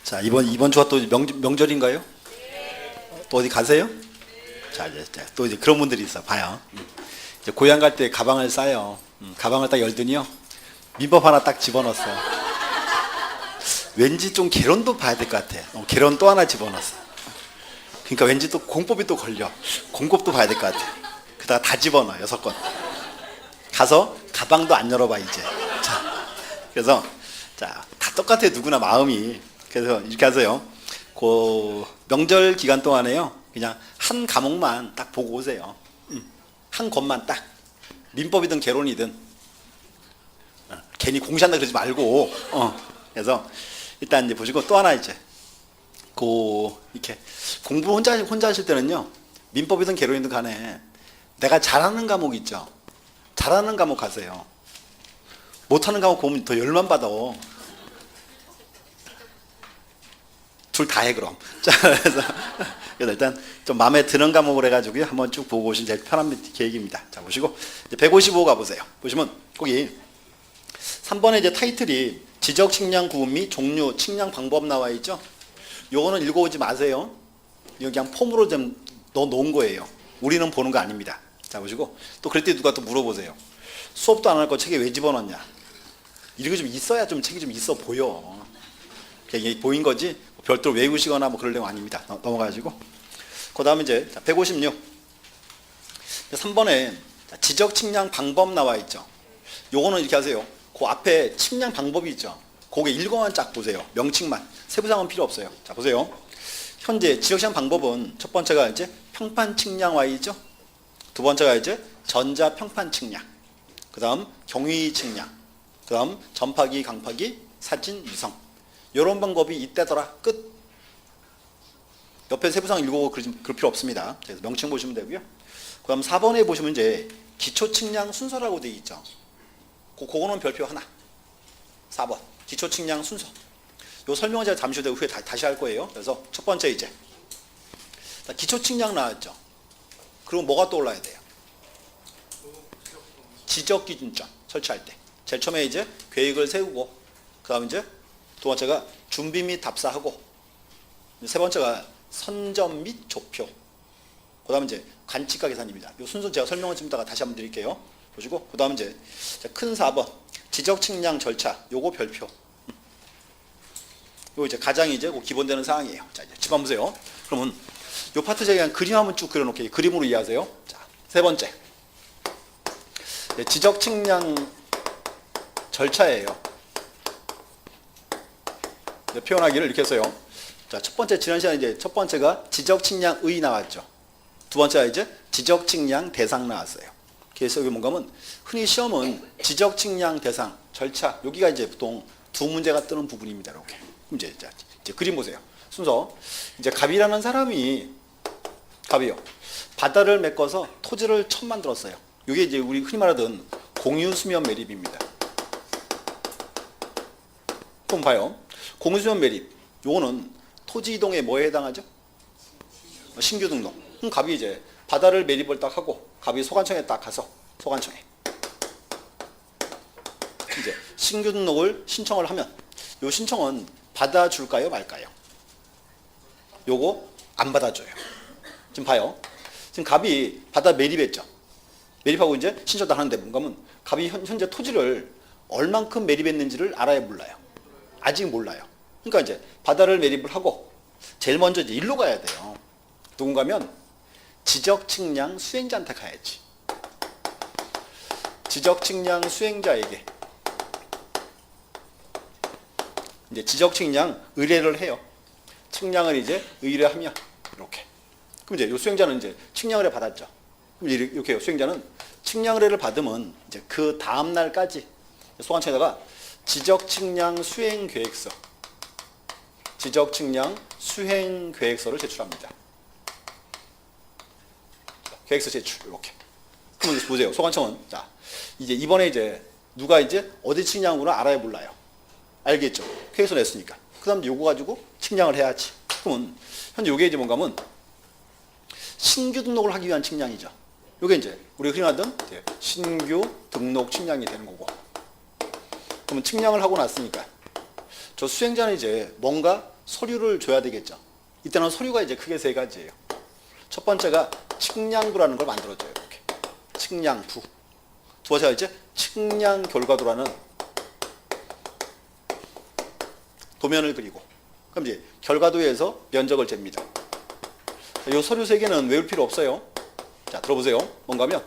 자, 이번 주가 또 명절인가요? 또 어디 가세요? 자, 또 이제 그런 분들이 있어. 봐요. 이제 고향 갈 때 가방을 싸요. 가방을 딱 열더니요. 민법 하나 딱 집어넣었어. 왠지 좀 개론도 봐야 될 것 같아. 개론 또 하나 집어넣었어. 그러니까 왠지 또 공법이 또 걸려. 공법도 봐야 될 것 같아. 그다가 다 집어넣어. 6건. 가서 가방도 안 열어봐 이제. 자, 그래서 자, 다 똑같아요. 누구나 마음이. 그래서 이렇게 하세요. 그 명절 기간 동안에요. 그냥 한 과목만 딱 보고 오세요. 한 권만 딱. 민법이든 개론이든. 괜히 공시한다 그러지 말고. 그래서 일단 이제 보시고 또 하나 이제 이렇게 공부 혼자 하실 때는요. 민법이든 개론이든 간에 내가 잘하는 과목 있죠. 잘하는 과목 가세요. 못하는 과목 보면 더 열만 받아. 둘 다 해 그럼. 자, 그래서 일단 좀 마음에 드는 과목을 해가지고 한번 쭉 보고 오시면 제일 편한 계획입니다. 자, 보시고 이제 155 가보세요. 보시면 거기 3번에 이제 타이틀이 지적 측량 구분 및 종류 측량 방법 나와 있죠. 요거는 읽어오지 마세요. 이거 그냥 폼으로 좀 넣어 놓은 거예요. 우리는 보는 거 아닙니다. 자, 보시고 또 그럴 때 누가 또 물어보세요. 수업도 안 할 거 책에 왜 집어넣냐? 이런 게 좀 있어야 좀 책이 좀 있어 보여. 그냥 보인 거지 별도로 외우시거나 뭐 그럴 내용 아닙니다. 넘어가지고 그 다음에 이제 156 3번에 지적 측량 방법 나와 있죠. 요거는 이렇게 하세요. 그 앞에 측량 방법이 있죠. 거기에 일과만 쫙 보세요. 명칭만. 세부사항은 필요 없어요. 자, 보세요. 현재 지적 측량 방법은 첫 번째가 이제 평판 측량 Y죠. 두 번째가 이제 전자 평판 측량. 그 다음 경위 측량. 그 다음 전파기, 강파기, 사진, 위성. 이런 방법이 이때더라. 끝. 옆에 세부사항 읽고 그럴 필요 없습니다. 그래서 명칭 보시면 되고요. 그 다음 4번에 보시면 이제 기초 측량 순서라고 되어 있죠. 그거는 별표 하나. 4번. 기초 측량 순서. 요 설명은 제가 잠시 후에 다시 할 거예요. 그래서 첫 번째 이제 기초 측량 나왔죠. 그리고 뭐가 떠올라야 돼요? 지적 기준점 설치할 때. 제일 처음에 이제 계획을 세우고, 그 다음 이제 두 번째가 준비 및 답사하고, 세 번째가 선점 및 조표, 그 다음 이제 관측과 계산입니다. 이 순서 제가 설명을 좀 이따가 다시 한번 드릴게요. 보시고, 그 다음 이제 큰 4번 지적 측량 절차, 요거 별표. 요 이제 가장 이제 기본되는 사항이에요. 자, 이제 집안 보세요. 그러면 요 파트 제가 그냥 그림 한번 쭉 그려놓게 그림으로 이해하세요. 자, 세 번째 지적 측량 절차예요. 표현하기를 이렇게 했어요. 자, 첫 번째 지난 시간에 이제 첫 번째가 지적 측량의 나왔죠. 두 번째가 이제 지적 측량 대상 나왔어요. 그래서 이게 뭔가 하면 흔히 시험은 지적 측량 대상 절차 여기가 이제 보통 두 문제가 뜨는 부분입니다. 이렇게. 이제 그림 보세요. 순서 이제 갑이라는 사람이 갑이요. 바다를 메꿔서 토지를 처음 만들었어요. 이게 이제 우리 흔히 말하던 공유수면 매립입니다. 그럼 봐요. 공유수면 매립. 요거는 토지 이동에 뭐에 해당하죠? 신규 등록. 그럼 갑이 이제 바다를 매립을 딱 하고 갑이 소관청에 딱 가서 소관청에 이제 신규 등록을 신청을 하면 요 신청은 받아줄까요 말까요? 요거 안 받아줘요. 지금 봐요. 지금 갑이 바다 매립했죠. 매립하고 이제 신청도 하는데 뭔가 하면 갑이 현재 토지를 얼만큼 매립했는지를 알아야 몰라요. 아직 몰라요. 그러니까 이제 바다를 매립을 하고 제일 먼저 이제 일로 가야 돼요. 누군가면 지적 측량 수행자한테 가야지. 지적 측량 수행자에게 이제 지적 측량 의뢰를 해요. 측량을 이제 의뢰하면 이렇게. 그럼 이제 요 수행자는 이제 측량 의뢰 받았죠. 그럼 이렇게 수행자는 측량 의뢰를 받으면 이제 그 다음 날까지 소관청에다가 지적 측량 수행 계획서, 지적 측량 수행 계획서를 제출합니다. 계획서 제출 이렇게. 그럼 보세요. 소관청은 자 이제 이번에 이제 누가 이제 어디 측량으로 알아야 몰라요. 알겠죠? 계획서 냈으니까. 그다음 요거 가지고 측량을 해야지. 그러면 현재 요게 이제 뭔가 하면 신규 등록을 하기 위한 측량이죠. 요게 이제 우리가 흔히 하던 신규 등록 측량이 되는 거고. 그러면 측량을 하고 났으니까 저 수행자는 이제 뭔가 서류를 줘야 되겠죠. 이때는 서류가 이제 크게 세 가지예요. 첫 번째가 측량부라는 걸 만들어줘요. 이렇게. 측량부. 두 번째가 이제 측량 결과도라는 도면을 그리고, 그럼 이제 결과도에서 면적을 잽니다. 이 서류 세 개는 외울 필요 없어요. 자, 들어보세요. 뭔가 하면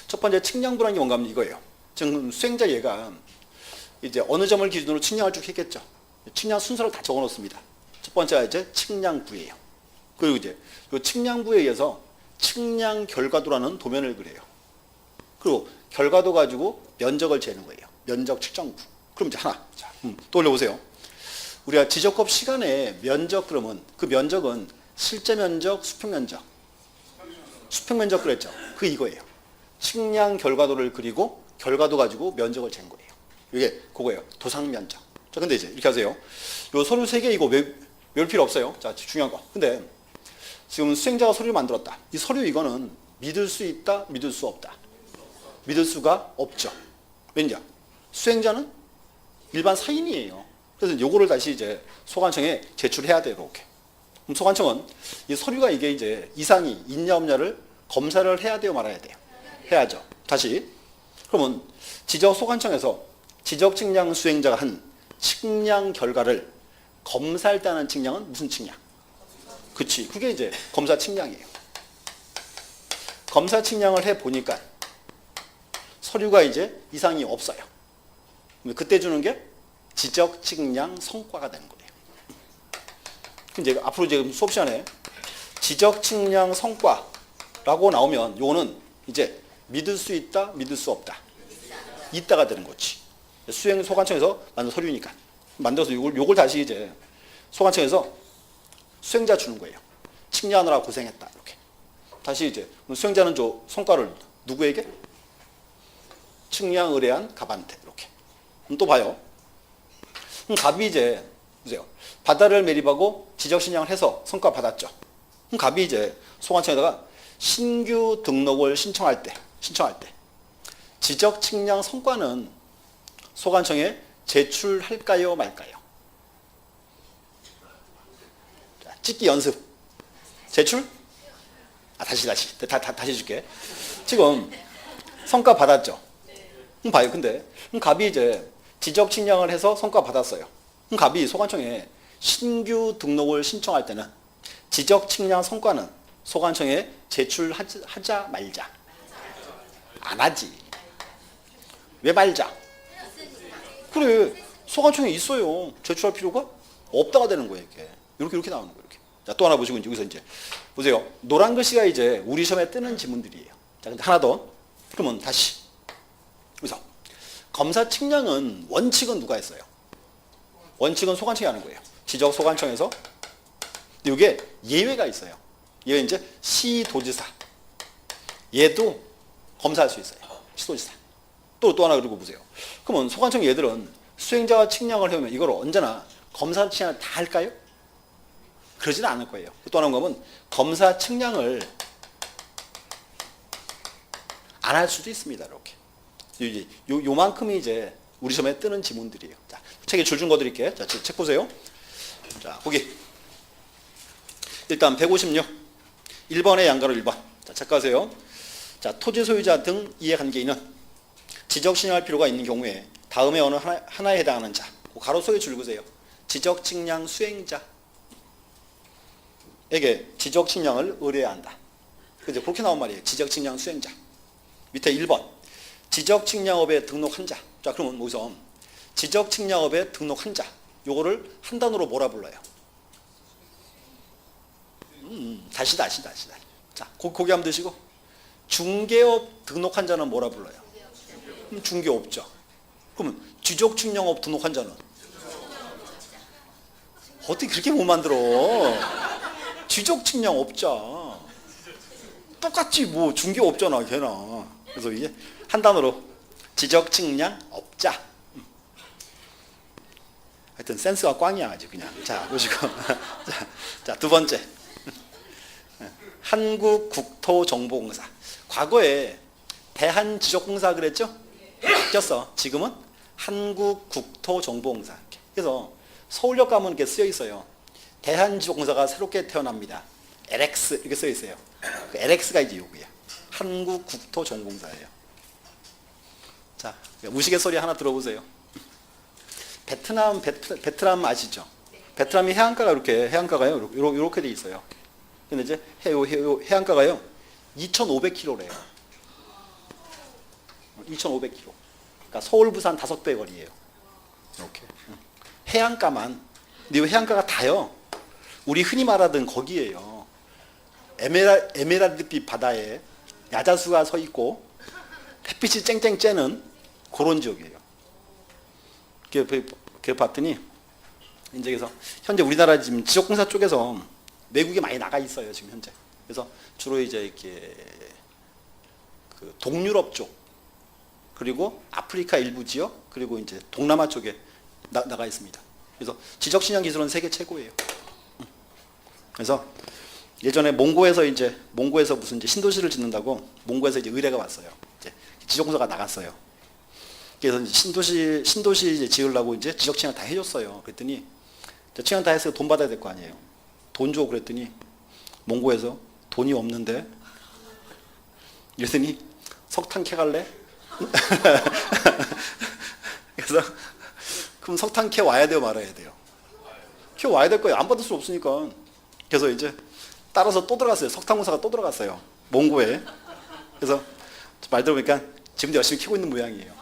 첫 번째 측량부라는 게 뭔가 하면 이거예요. 지금 수행자 얘가 이제 어느 점을 기준으로 측량을 쭉 했겠죠. 측량 순서를 다 적어 놓습니다. 첫 번째가 이제 측량부예요. 그리고 이제 이 측량부에 의해서 측량 결과도라는 도면을 그려요. 그리고 결과도 가지고 면적을 재는 거예요. 면적 측정부. 그럼 이제 하나. 자, 떠올려보세요. 우리가 지적법 시간에 면적 그러면 그 면적은 실제 면적, 수평 면적. 수평 면적 그랬죠. 그 이거예요. 측량 결과도를 그리고 결과도 가지고 면적을 잰 거예요. 이게 그거예요. 도상 면적. 자, 근데 이제 이렇게 하세요. 요 서류 3개 이거 외울 필요 없어요. 자, 중요한 거. 근데 지금 수행자가 서류를 만들었다. 이 서류 이거는 믿을 수 있다, 믿을 수 없다. 믿을 수가 없죠. 왜냐? 수행자는 일반 사인이에요. 그래서 요거를 다시 이제 소관청에 제출해야 돼요. 이렇게. 그럼 소관청은 이 서류가 이게 이제 이상이 있냐 없냐를 검사를 해야 돼요, 말아야 돼요. 해야죠. 다시. 그러면 지적 소관청에서 지적 측량 수행자가 한 측량 결과를 검사할 때 하는 측량은 무슨 측량? 그치. 그게 이제 검사 측량이에요. 검사 측량을 해 보니까 서류가 이제 이상이 없어요. 그때 주는 게 지적 측량 성과가 되는 거예요. 이제 앞으로 지금 수업 시간에 지적 측량 성과라고 나오면 요거는 이제 믿을 수 있다, 믿을 수 없다. 있다가 되는 거지. 수행 소관청에서 만든 서류니까 만들어서 요걸 다시 이제 소관청에서 수행자 주는 거예요. 측량하느라 고생했다. 이렇게. 다시 이제 수행자는 저 성과를 누구에게? 측량 의뢰한 갑한테 이렇게. 또 봐요. 갑이 이제 보세요. 바다를 매립하고 지적 신양을 해서 성과 받았죠. 갑이 이제 소관청에다가 신규 등록을 신청할 때 지적 측량 성과는 소관청에 제출할까요, 말까요? 자, 찍기 연습. 제출? 다시 줄게. 지금 성과 받았죠. 봐요. 근데 갑이 이제 지적 측량을 해서 성과 받았어요. 갑이 소관청에 신규 등록을 신청할 때는 지적 측량 성과는 소관청에 제출하자 말자. 안 하지. 왜 말자? 그래. 소관청에 있어요. 제출할 필요가 없다가 되는 거예요. 이렇게 나오는 거예요. 이렇게. 자, 또 하나 보시고 여기서 이제 보세요. 노란 글씨가 이제 우리 시험에 뜨는 지문들이에요. 자, 근데 하나 더. 그러면 다시. 그래서 검사 측량은 원칙은 누가 했어요? 원칙은 소관청이 하는 거예요. 지적 소관청에서. 근데 이게 예외가 있어요. 예외 이제 시도지사. 얘도 검사할 수 있어요. 시도지사. 또 하나 그리고 보세요. 그러면 소관청 얘들은 수행자가 측량을 해오면 이걸 언제나 검사 측량을 다 할까요? 그러지는 않을 거예요. 또 하나 보면 검사 측량을 안 할 수도 있습니다. 이렇게. 요만큼이 이제 우리 시험에 뜨는 지문들이에요. 자, 책에 줄 준 거 드릴게요. 자, 책 보세요. 자, 거기. 일단 156. 1번의 양가로 1번. 자, 체크하세요. 자, 토지 소유자 등 이해관계인은 지적 신청할 필요가 있는 경우에 다음에 어느 하나에 해당하는 자. 가로 속에 줄 그세요. 지적 측량 수행자에게 지적 측량을 의뢰해야 한다. 그죠? 그렇게 나온 말이에요. 지적 측량 수행자. 밑에 1번. 지적 측량업에 등록한 자. 자, 그러면 여기서 지적 측량업에 등록한 자. 요거를 한 단어로 뭐라 불러요? 다시. 자, 고기 한번 드시고. 중개업 등록한 자는 뭐라 불러요? 중개업자. 그러면 지적 측량업 등록한 자는? 어떻게 그렇게 못 만들어? 지적 측량업자. 똑같지 뭐 중개업자나 걔나. 그래서 이게 한 단어로 지적 측량업자. 하여튼 센스가 꽝이야 아주 그냥. 자, 보시고. 자, 두 번째. 한국국토정보공사. 과거에 대한지적공사 그랬죠? 바뀌었어. 지금은 한국국토정보공사. 그래서 서울역 가면 이렇게 쓰여 있어요. 대한지속공사가 새롭게 태어납니다. LX 이렇게 써 있어요. 그 LX가 이제 요거예요. 한국국토정공사예요. 자, 우시갯소리 하나 들어보세요. 베트남 아시죠? 베트남이 해안가가 해안가가요. 이렇게 돼 있어요. 근데 이제 해안가가요. 2,500km래요. 2,500km. 그러니까 서울, 부산 5배 거리예요. 이렇게. 해안가만. 근데 이 해안가가 다요. 우리 흔히 말하던 거기에요. 에메랄드빛 바다에 야자수가 서 있고 햇빛이 쨍쨍 쬐는 그런 지역이에요. 그 봤더니 이제 그래서 현재 우리나라 지금 지적공사 쪽에서 외국에 많이 나가 있어요 지금 현재. 그래서 주로 이제 이렇게 그 동유럽 쪽 그리고 아프리카 일부 지역 그리고 이제 동남아 쪽에 나가 있습니다. 그래서 지적신양 기술은 세계 최고예요. 그래서 예전에 몽고에서 무슨 이제 신도시를 짓는다고 몽고에서 이제 의뢰가 왔어요. 이제 지적공사가 나갔어요. 그래서 신도시 이제 지으려고 이제 지적칭양 다 해줬어요. 그랬더니 칭양 다 해서 돈 받아야 될 거 아니에요. 돈 줘 그랬더니 몽고에서 돈이 없는데 이랬더니 석탄 캐 갈래? 그래서 그럼 석탄 캐 와야 돼요, 말아야 돼요? 캐 와야 될 거예요. 안 받을 수 없으니까. 그래서 이제 따라서 또 들어갔어요. 석탄공사가 또 들어갔어요. 몽고에. 그래서 말 들어보니까 지금도 열심히 캐고 있는 모양이에요.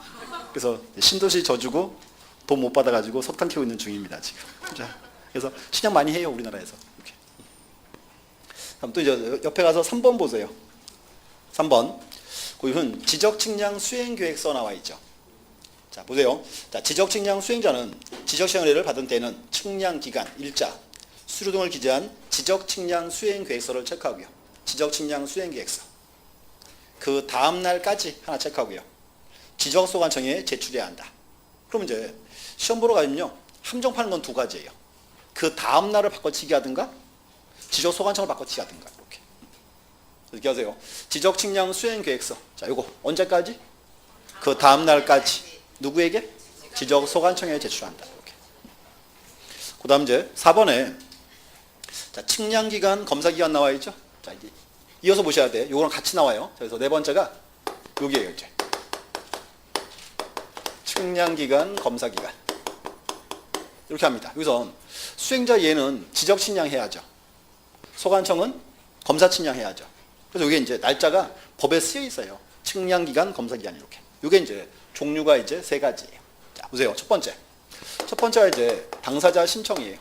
그래서 신도시 져주고 돈 못 받아가지고 석탄 캐고 있는 중입니다 지금. 자, 그래서 신양 많이 해요 우리나라에서. 이렇게. 그럼 또 이제 옆에 가서 3번 보세요. 3번. 거기는 지적측량 수행계획서 나와 있죠. 자 보세요. 자 지적측량 수행자는 지적시행 의뢰를 받은 때는 측량기간, 일자, 수료 등을 기재한 지적측량 수행계획서를 체크하고요. 지적측량 수행계획서. 그 다음 날까지 하나 체크하고요. 지적소관청에 제출해야 한다. 그럼 이제 시험 보러 가면요. 함정 파는 건 두 가지예요. 그 다음 날을 바꿔치기 하든가 지적소관청을 바꿔치기 하든가 이렇게. 이렇게 하세요. 지적측량 수행계획서. 자, 요거 언제까지? 그 다음 날까지. 누구에게? 지적소관청에 제출한다. 이렇게. 그 다음 이제 4번에 자, 측량기간, 검사기간 나와 있죠? 자, 이제 이어서 보셔야 돼. 요거랑 같이 나와요. 그래서 네 번째가 여기에요, 이제. 측량기간, 검사기간. 이렇게 합니다. 여기서 수행자 얘는 지적측량 해야죠. 소관청은 검사측량 해야죠. 그래서 이게 이제 날짜가 법에 쓰여 있어요. 측량기간, 검사기간 이렇게. 이게 이제 종류가 이제 세 가지예요. 자, 보세요. 첫 번째. 첫 번째가 이제 당사자 신청이에요.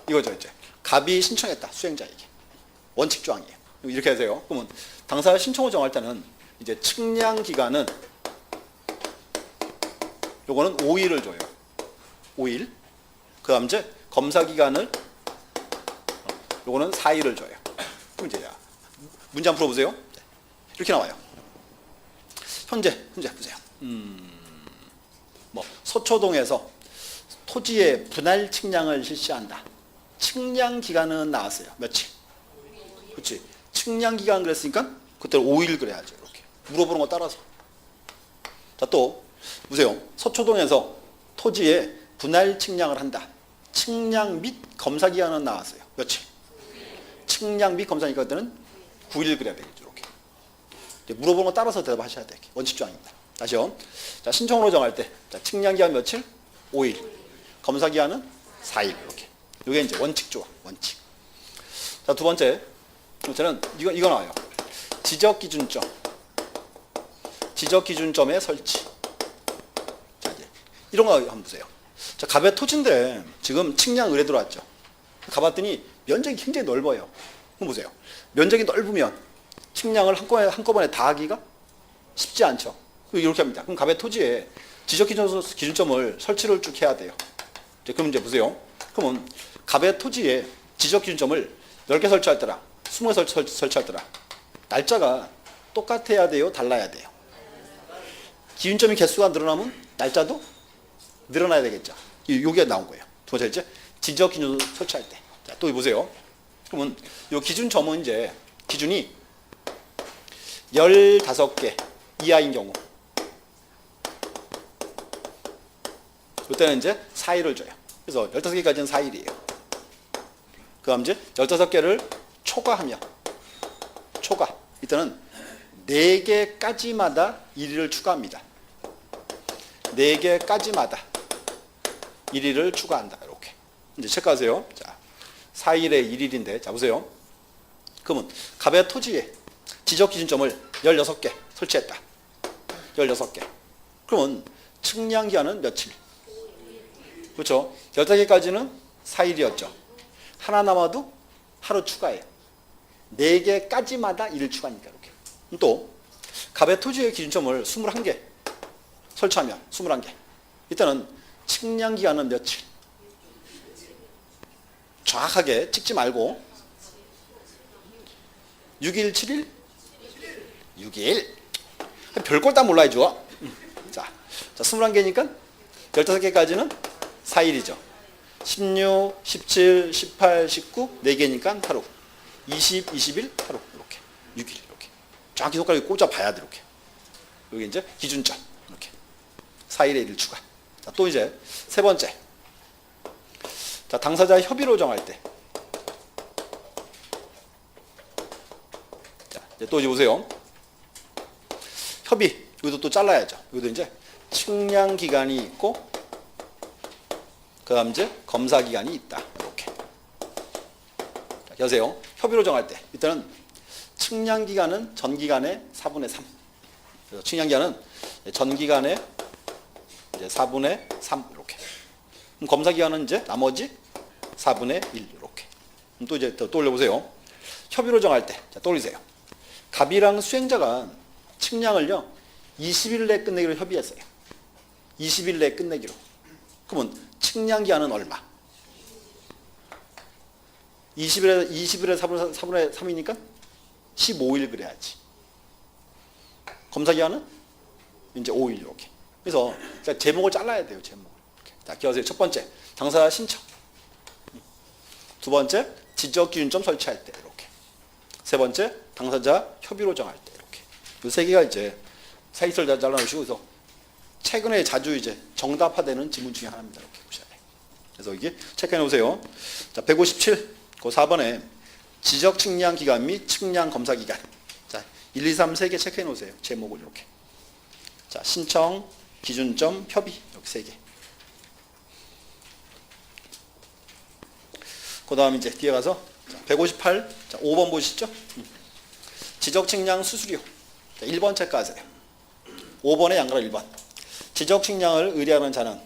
이거죠, 이제. 갑이 신청했다. 수행자에게. 원칙 조항이에요. 이렇게 하세요. 그러면 당사자 신청을 정할 때는 이제 측량 기간은 요거는 5일을 줘요. 5일. 그다음 이제 검사 기간을 요거는 4일을 줘요. 그럼 이제 문제 한번 풀어보세요. 이렇게 나와요. 현재 보세요. 서초동에서 토지의 분할 측량을 실시한다. 측량 기간은 나왔어요. 며칠? 그렇지. 측량 기간 그랬으니까 그때 5일 그래야죠. 이렇게 물어보는 거 따라서. 자, 또 보세요. 서초동에서 토지의 분할 측량을 한다. 측량 및 검사 기간은 나왔어요. 며칠? 측량 및 검사니까 그때는 9일 그래야 되겠죠. 이렇게. 이제 물어보는 거 따라서 대답하셔야 돼요. 원칙 조항입니다. 다시요. 자, 신청으로 정할 때, 자, 측량 기간 며칠? 5일. 검사 기간은 4일. 이렇게. 이게 이제 원칙 조항. 원칙. 자, 두 번째는 이거 나와요. 지적 기준점. 지적 기준점의 설치. 자, 이제 이런 거 한번 보세요. 자, 갑의 토지인데 지금 측량 의뢰 들어왔죠. 가봤더니 면적이 굉장히 넓어요. 그럼 보세요. 면적이 넓으면 측량을 한꺼번에 다 하기가 쉽지 않죠. 이렇게 합니다. 그럼 갑의 토지에 지적 기준점을 설치를 쭉 해야 돼요. 그럼 이제 보세요. 그러면 갑의 토지에 지적 기준점을 10개 설치할 때랑 20개 설치할 때랑 날짜가 똑같아야 돼요? 달라야 돼요? 기준점의 개수가 늘어나면 날짜도 늘어나야 되겠죠. 이게 나온 거예요. 두 번째 이제 지적 기준 설치할 때. 자, 또 보세요. 그러면 이 기준점은 이제 기준이 15개 이하인 경우 이때는 이제 4일을 줘요. 그래서 15개까지는 4일이에요. 그 다음 이제 15개를 초과하며 초과. 이때는 4개까지마다 1일을 추가합니다. 4개까지마다 1일을 추가한다. 이렇게. 이제 체크하세요. 자, 4일에 1일인데, 자, 보세요. 그러면 갑의 토지에 지적 기준점을 16개 설치했다. 16개. 그러면 측량 기한은 며칠? 그렇죠. 15개까지는 4일이었죠. 하나 남아도 하루 추가해요. 4개까지마다 1일 추가하니까 이렇게. 또 갑의 토지의 기준점을 21개 설치하면 21개. 이때는 측량 기간은 며칠? 정확하게 찍지 말고 6일, 7일? 6일. 별걸 다 몰라야죠. 자, 21개니까 15개까지는 4일이죠. 16, 17, 18, 19, 4개니까 하루. 20, 21, 하루. 이렇게. 6일. 이렇게. 정확히 손가락에 꽂아봐야 돼. 이렇게. 여기 이제 기준점. 이렇게. 4일에 1일 추가. 자, 또 이제 세 번째. 자, 당사자 협의로 정할 때. 자, 이제 또 이제 보세요. 협의. 여기도 또 잘라야죠. 여기도 이제 측량 기간이 있고, 그 다음 이제 검사 기간이 있다. 이렇게. 자, 여세요. 협의로 정할 때. 일단은 측량 기간은 전 기간의 4분의 3. 그래서 측량 기간은 전 기간의 이제 4분의 3 이렇게. 그럼 검사 기간은 이제 나머지 4분의 1 이렇게. 그럼 또 이제 또 올려보세요. 협의로 정할 때. 자, 떠올리세요. 갑이랑 수행자가 측량을요 20일 내에 끝내기로 협의했어요. 20일 내에 끝내기로. 그러면 측량 기한은 얼마? 20일에 4분의 3이니까 15일 그래야지. 검사 기한은 이제 5일 이렇게. 그래서 제목을 잘라야 돼요. 제목을. 이렇게. 자, 기억하세요. 첫 번째 당사자 신청. 두 번째 지적 기준점 설치할 때 이렇게. 세 번째 당사자 협의로 정할 때 이렇게. 이 세 개가 이제 사이트를 다 잘라놓으시고 그래서 최근에 자주 이제 정답화되는 지문 중에 하나입니다. 이렇게 보셔야 돼요. 그래서 이게 체크해 놓으세요. 자, 157, 그 4번에 지적 측량 기간 및 측량 검사 기간. 자, 1, 2, 3 세 개 체크해 놓으세요. 제목을 이렇게. 자, 신청, 기준점, 협의 이렇게 세 개. 그 다음 이제 뒤에 가서 158, 자, 5번 보시죠. 지적 측량 수수료. 자, 1번 체크하세요. 5번의 양가로 1번. 지적 측량을 의뢰하는 자는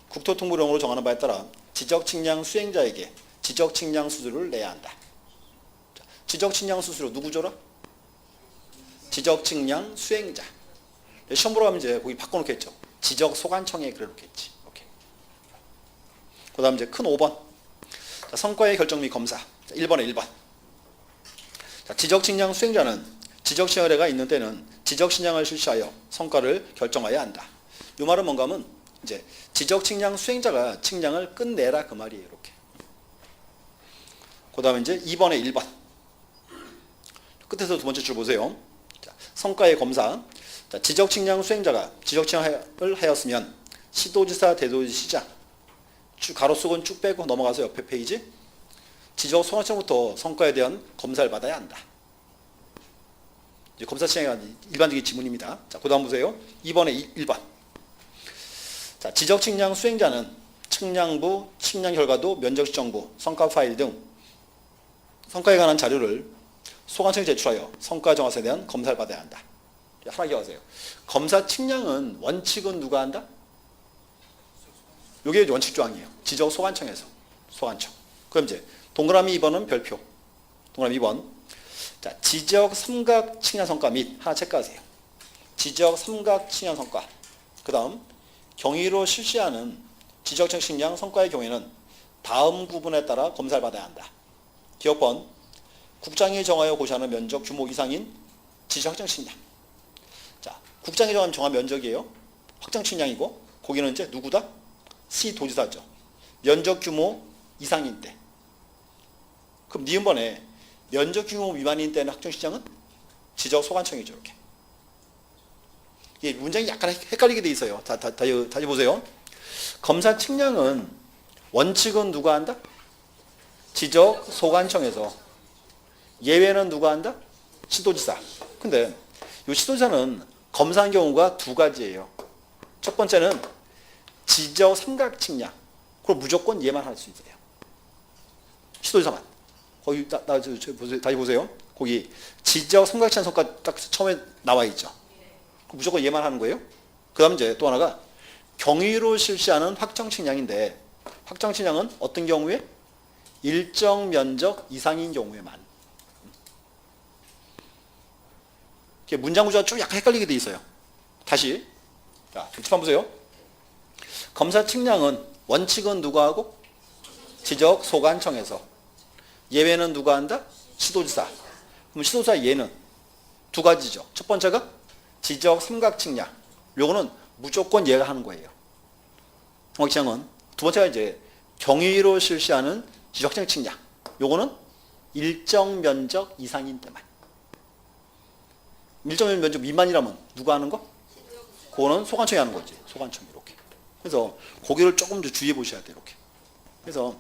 국토통보령으로 정하는 바에 따라 지적 측량 수행자에게 지적 측량 수수료를 내야 한다. 자, 지적 측량 수수료 누구 줘라? 지적 측량 수행자. 시험 보러 가면 이제 거기 바꿔놓겠죠. 지적 소관청에 그려놓겠지. 오케이. 그 다음 이제 큰 5번. 자, 성과의 결정 및 검사. 자, 1번에 1번. 자, 지적 측량 수행자는 지적 측량 의뢰가 있는 때는 지적 측량을 실시하여 성과를 결정해야 한다. 이 말은 뭔가 하면 이제 지적 측량 수행자가 측량을 끝내라 그 말이에요. 이렇게. 그 다음에 이제 2번에 1번. 끝에서 두 번째 줄 보세요. 자, 성과의 검사. 자, 지적 측량 수행자가 지적 측량을 하였으면 시도지사, 대도시장 가로수건 쭉 빼고 넘어가서 옆에 페이지 지적 소관청부터 성과에 대한 검사를 받아야 한다. 이제 검사 측량이 일반적인 지문입니다. 자, 그 다음 보세요. 2번에 1번. 자, 지적 측량 수행자는 측량부, 측량 결과도, 면적 측정부, 성과 파일 등 성과에 관한 자료를 소관청에 제출하여 성과 정확성에 대한 검사를 받아야 한다. 하나 기억하세요. 검사 측량은 원칙은 누가 한다? 이게 원칙 조항이에요. 지적 소관청에서. 소관청. 그럼 이제 동그라미 2번은 별표. 동그라미 2번. 자, 지적 삼각 측량 성과 및 하나 체크하세요. 지적 삼각 측량 성과. 그 다음 경위로 실시하는 지적 측량 성과의 경우에는 다음 구분에 따라 검사를 받아야 한다. 기억번. 국장이 정하여 고시하는 면적 규모 이상인 지적 확정 측량. 자, 국장이 정한 면적이에요. 확정 측량이고 거기는 이제 누구다? 시도지사죠. 면적 규모 이상인 때. 그럼 니은번에 면적 규모 미만인 때는 확정 측량은 지적 소관청이죠. 이렇게. 이게 문장이 약간 헷갈리게 돼 있어요. 다시 보세요. 검사 측량은 원칙은 누가 한다? 지적 소관청에서. 예외는 누가 한다? 시도지사. 근데 이 시도지사는 검사한 경우가 두 가지예요. 첫 번째는 지적 삼각측량. 그럼 무조건 얘만 할 수 있어요. 시도지사만. 거기 다시 보세요. 거기 지적 삼각측량 성과 딱 처음에 나와 있죠. 무조건 얘만 하는 거예요. 그 다음 이제 또 하나가 경위로 실시하는 확정측량인데, 확정측량은 어떤 경우에? 일정 면적 이상인 경우에만. 문장 구조가 좀 약간 헷갈리게 돼 있어요. 다시. 자, 칠판 보세요. 검사 측량은 원칙은 누가 하고? 지적 소관청에서. 예외는 누가 한다? 시도지사. 그럼 시도지사 예는 두 가지죠. 첫 번째가 지적 삼각 측량. 요거는 무조건 얘가 하는 거예요. 삼각 측량은. 두 번째가 이제 경위로 실시하는 지적 측량. 요거는 일정 면적 이상인 때만. 일정 면적 미만이라면 누가 하는 거? 그거는 소관청이 하는 거지. 소관청이 이렇게. 그래서 고기를 조금 더 주의해 보셔야 돼요. 이렇게. 그래서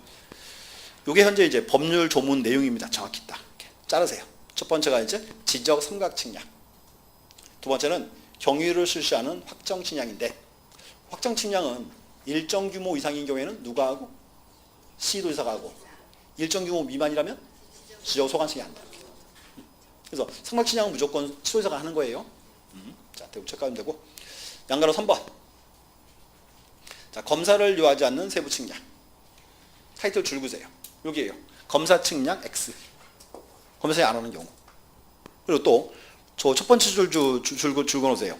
이게 현재 이제 법률 조문 내용입니다. 정확히 딱 이렇게 자르세요. 첫 번째가 이제 지적 삼각 측량. 두 번째는 경위를 실시하는 확정 측량인데, 확정 측량은 일정 규모 이상인 경우에는 누가 하고? 시도지사가 하고, 일정 규모 미만이라면 지적 소관청이 한다. 그래서 삼각 측량은 무조건 시도지사가 하는 거예요. 자, 대부 체크하면 되고. 양가로 3번. 자, 검사를 요하지 않는 세부 측량. 타이틀 줄구세요. 여기에요. 검사 측량 X. 검사에 안 하는 경우. 그리고 또 저 첫 번째 줄 긋어놓으세요.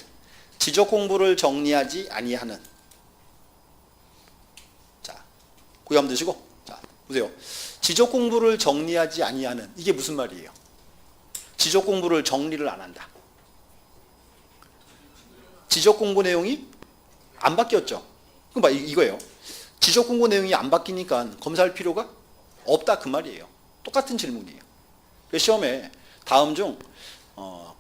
지적 공부를 정리하지 아니하는. 자, 고기 한번 드시고. 자, 보세요. 지적 공부를 정리하지 아니하는. 이게 무슨 말이에요? 지적 공부를 정리를 안 한다. 지적 공부 내용이 안 바뀌었죠. 그럼 이거예요. 지적 공부 내용이 안 바뀌니까 검사할 필요가 없다 그 말이에요. 똑같은 질문이에요. 시험에 다음 중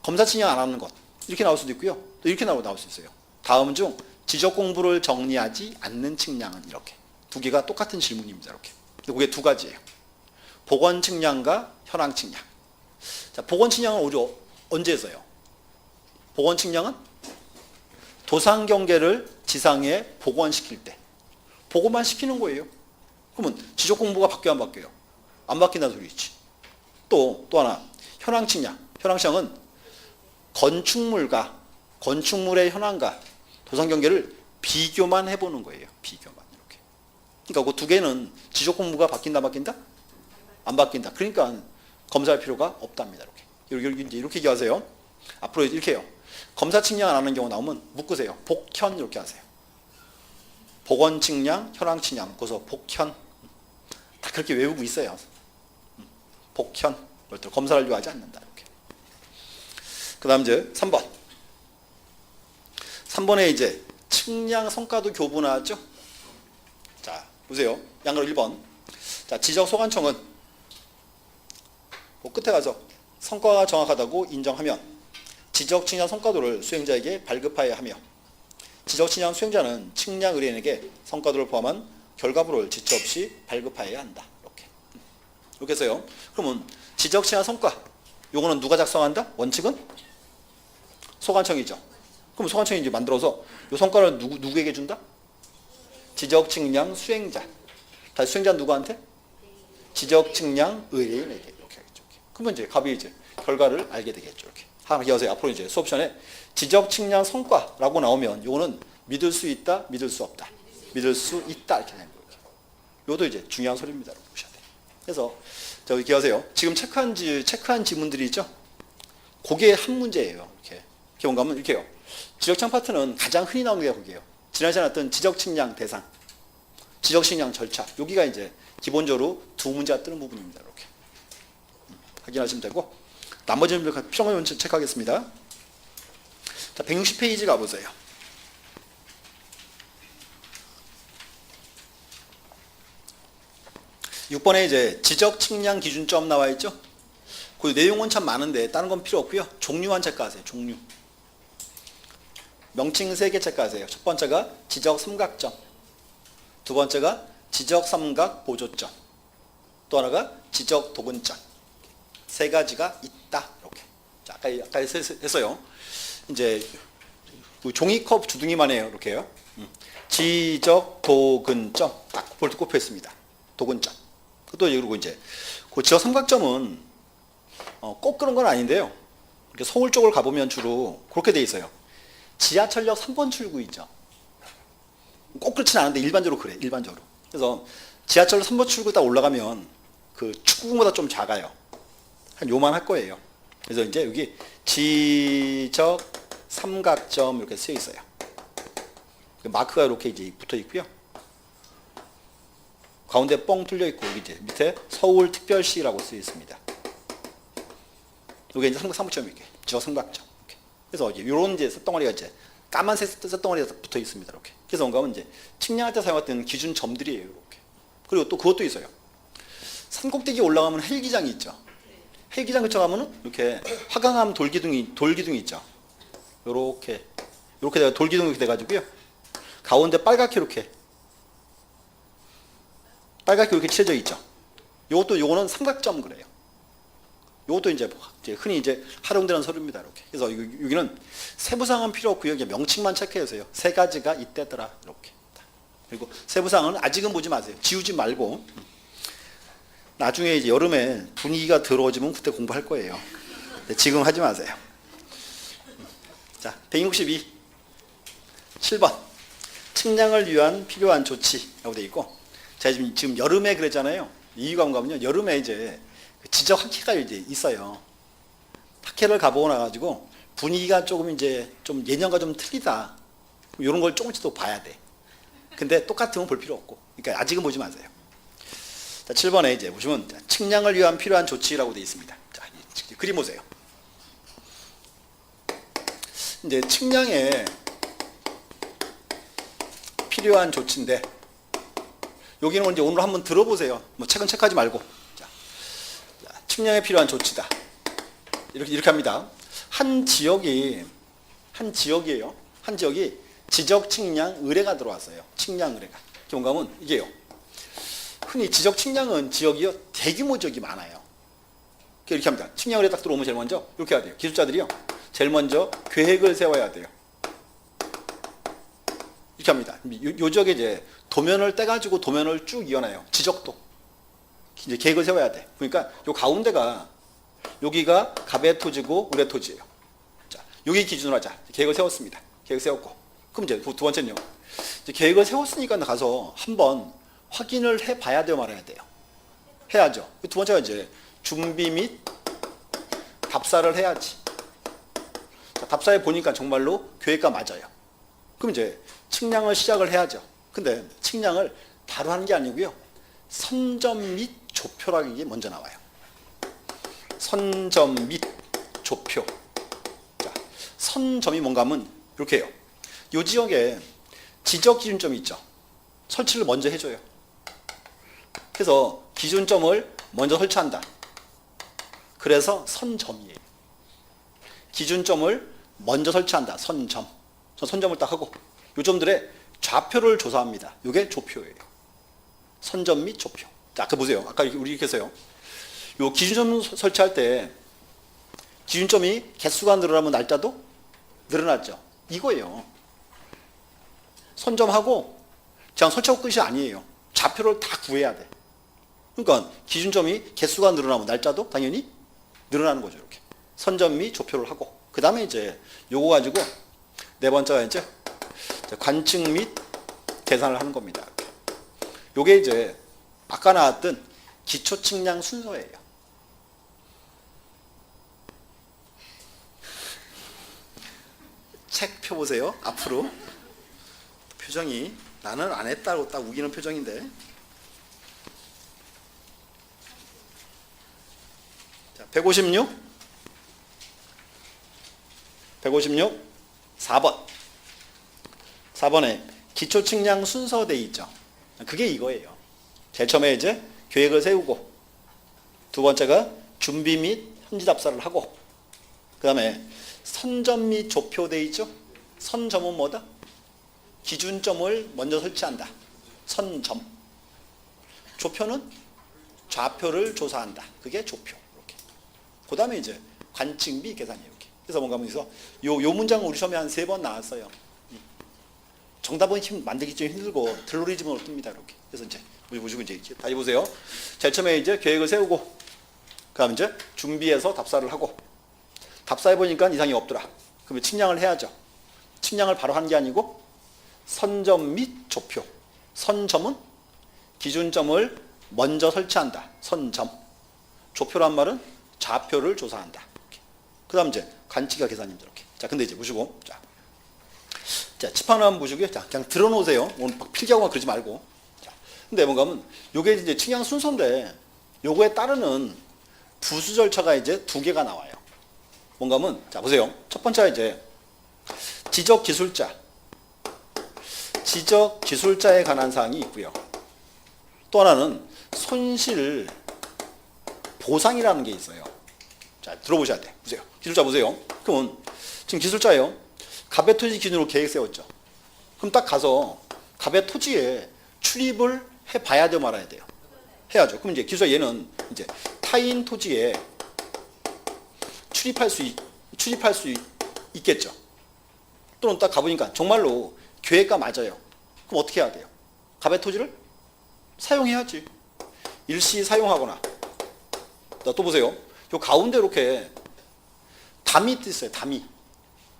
검사 측량 안 하는 것 이렇게 나올 수도 있고요. 또 이렇게 나올 수 있어요. 다음 중 지적 공부를 정리하지 않는 측량은 이렇게. 두 개가 똑같은 질문입니다. 이렇게. 그게 두 가지예요. 보건 측량과 현황 측량. 자, 보건 측량은 우리 언제 했어요? 보건 측량은 도상 경계를 지상에 복원시킬 때 보고만 시키는 거예요. 그러면 지적 공부가 바뀌어요, 안 바뀌어요? 안 바뀐다는 소리지. 또 하나 현황 측량. 현황 측량은 건축물의 현황과 도상 경계를 비교만 해보는 거예요. 비교만 이렇게. 그러니까 그 두 개는 지적 공부가 바뀐다, 바뀐다? 안 바뀐다. 그러니까 검사할 필요가 없답니다. 이렇게 얘기하세요. 앞으로 이렇게 해요. 검사 측량 안 하는 경우 나오면 묶으세요. 복현 이렇게 하세요. 보건 측량, 현황 측량 묶어서 복현. 다 그렇게 외우고 있어요. 복현. 검사를 요하지 않는다. 이렇게. 그 다음 이제 3번. 3번에 이제 측량 성과도 교부 나왔죠? 자, 보세요. 양가로 1번. 자, 지적 소관청은 끝에 가서 성과가 정확하다고 인정하면 지적 측량 성과도를 수행자에게 발급하여야 하며, 지적 측량 수행자는 측량 의뢰인에게 성과도를 포함한 결과부를 지체 없이 발급하여야 한다. 이렇게 해서요. 그러면 지적 측량 성과 요거는 누가 작성한다? 원칙은 소관청이죠. 그럼 소관청이 이제 만들어서 요 성과를 누구에게 준다? 지적 측량 수행자. 다시 수행자는 누구한테? 지적 측량 의뢰인에게. 이렇게 하겠죠. 그러면 이제 갑이 이제 결과를 알게 되겠죠. 이렇게. 하나 기억하세요. 앞으로 이제 수업 시간에 지적 측량 성과라고 나오면 요거는 믿을 수 있다, 믿을 수 없다. 믿을 수 있다 이렇게 되는 거예요. 요것도 이제 중요한 소리입니다. 보셔야 돼요. 그래서 저기 기억하세요. 지금 체크한 지문들이 있죠. 그게 한 문제예요. 이렇게 뭔가 하면 이렇게요. 지적측량 파트는 가장 흔히 나오는 게 거기에요. 지난 시간에 어떤 지적 측량 대상, 지적 측량 절차. 여기가 이제 기본적으로 두 문제가 뜨는 부분입니다. 이렇게 확인하시면 되고, 나머지는 필요한 건 체크하겠습니다. 자, 160페이지 가보세요. 6번에 이제 지적 측량 기준점 나와 있죠. 그 내용은 참 많은데 다른 건 필요 없고요. 종류만 체크하세요. 종류. 명칭 3개 체크하세요. 첫 번째가 지적 삼각점, 두 번째가 지적 삼각 보조점, 또 하나가 지적 도근점. 세 가지가 있다. 이렇게. 자, 아까 했어요. 이제 종이컵 주둥이만 해요. 이렇게요. 지적 도근점 딱 볼트 꼽혔습니다. 도근점. 또 그리고 이제 그 지적 삼각점은 꼭 그런 건 아닌데요. 이렇게 서울 쪽을 가보면 주로 그렇게 돼 있어요. 지하철역 3번 출구 있죠. 꼭 그렇진 않은데 일반적으로 그래. 일반적으로. 그래서 지하철 3번 출구 딱 올라가면 그 축구공보다 좀 작아요. 한 요만 할 거예요. 그래서 이제 여기 지적 삼각점 이렇게 쓰여 있어요. 마크가 이렇게 이제 붙어 있고요. 가운데 뻥 뚫려 있고 여기 이제 밑에 서울특별시라고 쓰여 있습니다. 여기 이제 삼각점 이렇게 지적 삼각점. 이렇게. 그래서 이런 이제 쇳덩어리가 이제 까만색 쇳덩어리가 붙어 있습니다. 이렇게. 그래서 뭔가 하면 이제 측량할 때 사용했던 기준 점들이에요. 이렇게. 그리고 또 그것도 있어요. 산꼭대기 올라가면 헬기장이 있죠. 헬기장 근처 가면은 이렇게 화강암 돌기둥이 있죠. 요렇게 돌기둥이 이렇게 돼가지고요. 가운데 빨갛게 이렇게 칠해져 있죠. 요거는 삼각점 그래요. 요것도 이제 흔히 이제 활용되는 서류입니다. 이렇게. 그래서 여기는 세부사항은 필요 없고요. 이게 명칭만 체크해주세요. 세 가지가 이때더라. 이렇게. 그리고 세부사항은 아직은 보지 마세요. 지우지 말고. 나중에 이제 여름에 분위기가 더러워지면 그때 공부할 거예요. 지금 하지 마세요. 자, 162. 7번. 측량을 위한 필요한 조치라고 되어 있고, 제가 지금 여름에 그랬잖아요. 이유가 뭔가면요. 여름에 이제 지적 학회가 이제 있어요. 학회를 가보고 나가지고 분위기가 조금 이제 좀 예년과 좀 틀리다. 이런 걸 조금씩 더 봐야 돼. 근데 똑같으면 볼 필요 없고. 그러니까 아직은 보지 마세요. 자, 7번에 이제 보시면 측량을 위한 필요한 조치라고 되어 있습니다. 자, 그림 보세요. 이제 측량에 필요한 조치인데 여기는 이제 오늘 한번 들어보세요. 뭐 책은 체크하지 말고. 자, 측량에 필요한 조치다. 이렇게 합니다. 한 지역이에요. 한 지역이 지적 측량 의뢰가 들어왔어요. 측량 의뢰가. 뭔가 하면 이게요. 흔히 지적 측량은 지역이요. 대규모 지역이 많아요. 이렇게 합니다. 측량 의뢰 딱 들어오면 제일 먼저 이렇게 해야 돼요. 기술자들이요. 제일 먼저 계획을 세워야 돼요. 이렇게 합니다. 요 지역에 이제 도면을 떼가지고 도면을 쭉 이어놔요. 지적도. 이제 계획을 세워야 돼. 그러니까 요 가운데가 여기가 갑의 토지고 을의 토지예요. 자, 여기 기준으로 하자. 계획을 세웠습니다. 계획 세웠고. 그럼 이제 두 번째는요. 이제 계획을 세웠으니까 가서 한번 확인을 해봐야 돼요, 말아야 돼요. 해야죠. 두 번째가 이제 준비 및 답사를 해야지. 자, 답사해 보니까 정말로 계획과 맞아요. 그럼 이제 측량을 시작을 해야죠. 근데 측량을 바로 하는 게 아니고요. 선점 및 조표라는 게 먼저 나와요. 선점 및 조표. 자, 선점이 뭔가 하면 이렇게 해요. 이 지역에 지적 기준점이 있죠. 설치를 먼저 해줘요. 그래서 기준점을 먼저 설치한다. 그래서 선점이에요. 기준점을 먼저 설치한다. 선점을 딱 하고 요 점들의 좌표를 조사합니다. 이게 조표예요. 선점 및 조표. 자, 아까 보세요. 아까 우리 이렇게 했어요. 요 기준점 설치할 때 기준점이 개수가 늘어나면 날짜도 늘어났죠. 이거예요. 선점하고 그냥 설치하고 끝이 아니에요. 좌표를 다 구해야 돼. 그러니까 기준점이 개수가 늘어나면 날짜도 당연히 늘어나는 거죠. 이렇게 선점 및 조표를 하고 그 다음에 이제 요거 가지고 네 번째가 이제 관측 및 계산을 하는 겁니다. 이렇게. 요게 이제 아까 나왔던 기초 측량 순서예요. 책 펴보세요. 앞으로 표정이 나는 안 했다고 딱 우기는 표정인데. 자, 156 4번 4번에 기초 측량 순서 돼 있죠. 그게 이거예요. 제일 처음에 이제 계획을 세우고 두 번째가 준비 및 현지 답사를 하고 그 다음에 선점 및 조표 돼 있죠. 선점은 뭐다? 기준점을 먼저 설치한다. 선점. 조표는 좌표를 조사한다. 그게 조표. 이렇게. 그 다음에 이제 관측비 계산이에요. 이렇게. 그래서 뭔가 하면서 요 문장은 우리 시험에 한 3번 나왔어요. 정답은 만들기 좀 힘들고 들로리즘으로 뜹니다. 이렇게. 그래서 이제 보시고 이제 다시 보세요. 제일 처음에 이제 계획을 세우고 그다음 이제 준비해서 답사를 하고 답사해 보니까 이상이 없더라. 그러면 측량을 해야죠. 측량을 바로 한 게 아니고 선점 및 조표. 선점은 기준점을 먼저 설치한다. 선점. 조표란 말은 좌표를 조사한다. 그다음 이제 관측과 계산입니다. 이렇게. 자, 근데 이제 보시고 자, 칠판 한번 보시고요. 자, 그냥 들어놓으세요. 오늘 막 필기하고 그러지 말고. 자, 근데 뭔가 하면 요게 이제 측량 순서인데 요거에 따르는 부수 절차가 이제 2개가 나와요. 뭔가 하면 자, 보세요. 첫 번째가 이제 지적 기술자에 관한 사항이 있고요. 또 하나는 손실 보상이라는 게 있어요. 자, 들어보셔야 돼. 보세요. 기술자 보세요. 그러면 지금 기술자예요. 갑의 토지 기준으로 계획 세웠죠. 그럼 딱 가서 갑의 토지에 출입을 해봐야 돼요, 말아야 돼요? 해야죠. 그럼 이제 기술자 얘는 이제 타인 토지에 출입할 수 있겠죠. 또는 딱 가보니까 정말로 계획과 맞아요. 그럼 어떻게 해야 돼요? 갑의 토지를 사용해야지. 일시 사용하거나. 또 보세요. 요 가운데 이렇게 담이 있어요. 담이.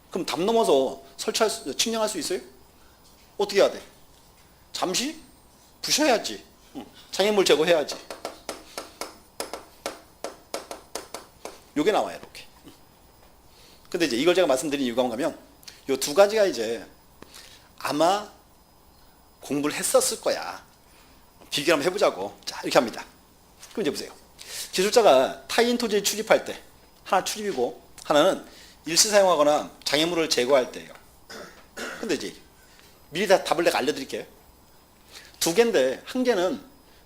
그럼 담 넘어서 측량할 수 있어요? 어떻게 해야 돼? 잠시 부셔야지. 장애물 제거해야지. 요게 나와요, 이렇게. 근데 이제 이걸 제가 말씀드린 이유가 뭔가면 요 2가지가 이제 아마 공부를 했었을 거야. 비교 한번 해보자고. 자, 이렇게 합니다. 그럼 이제 보세요. 기술자가 타인 토지에 출입할 때 하나 출입이고 하나는 일시 사용하거나 장애물을 제거할 때예요. 근데 이제 미리 다 답을 내가 알려드릴게요. 2개인데 한 개는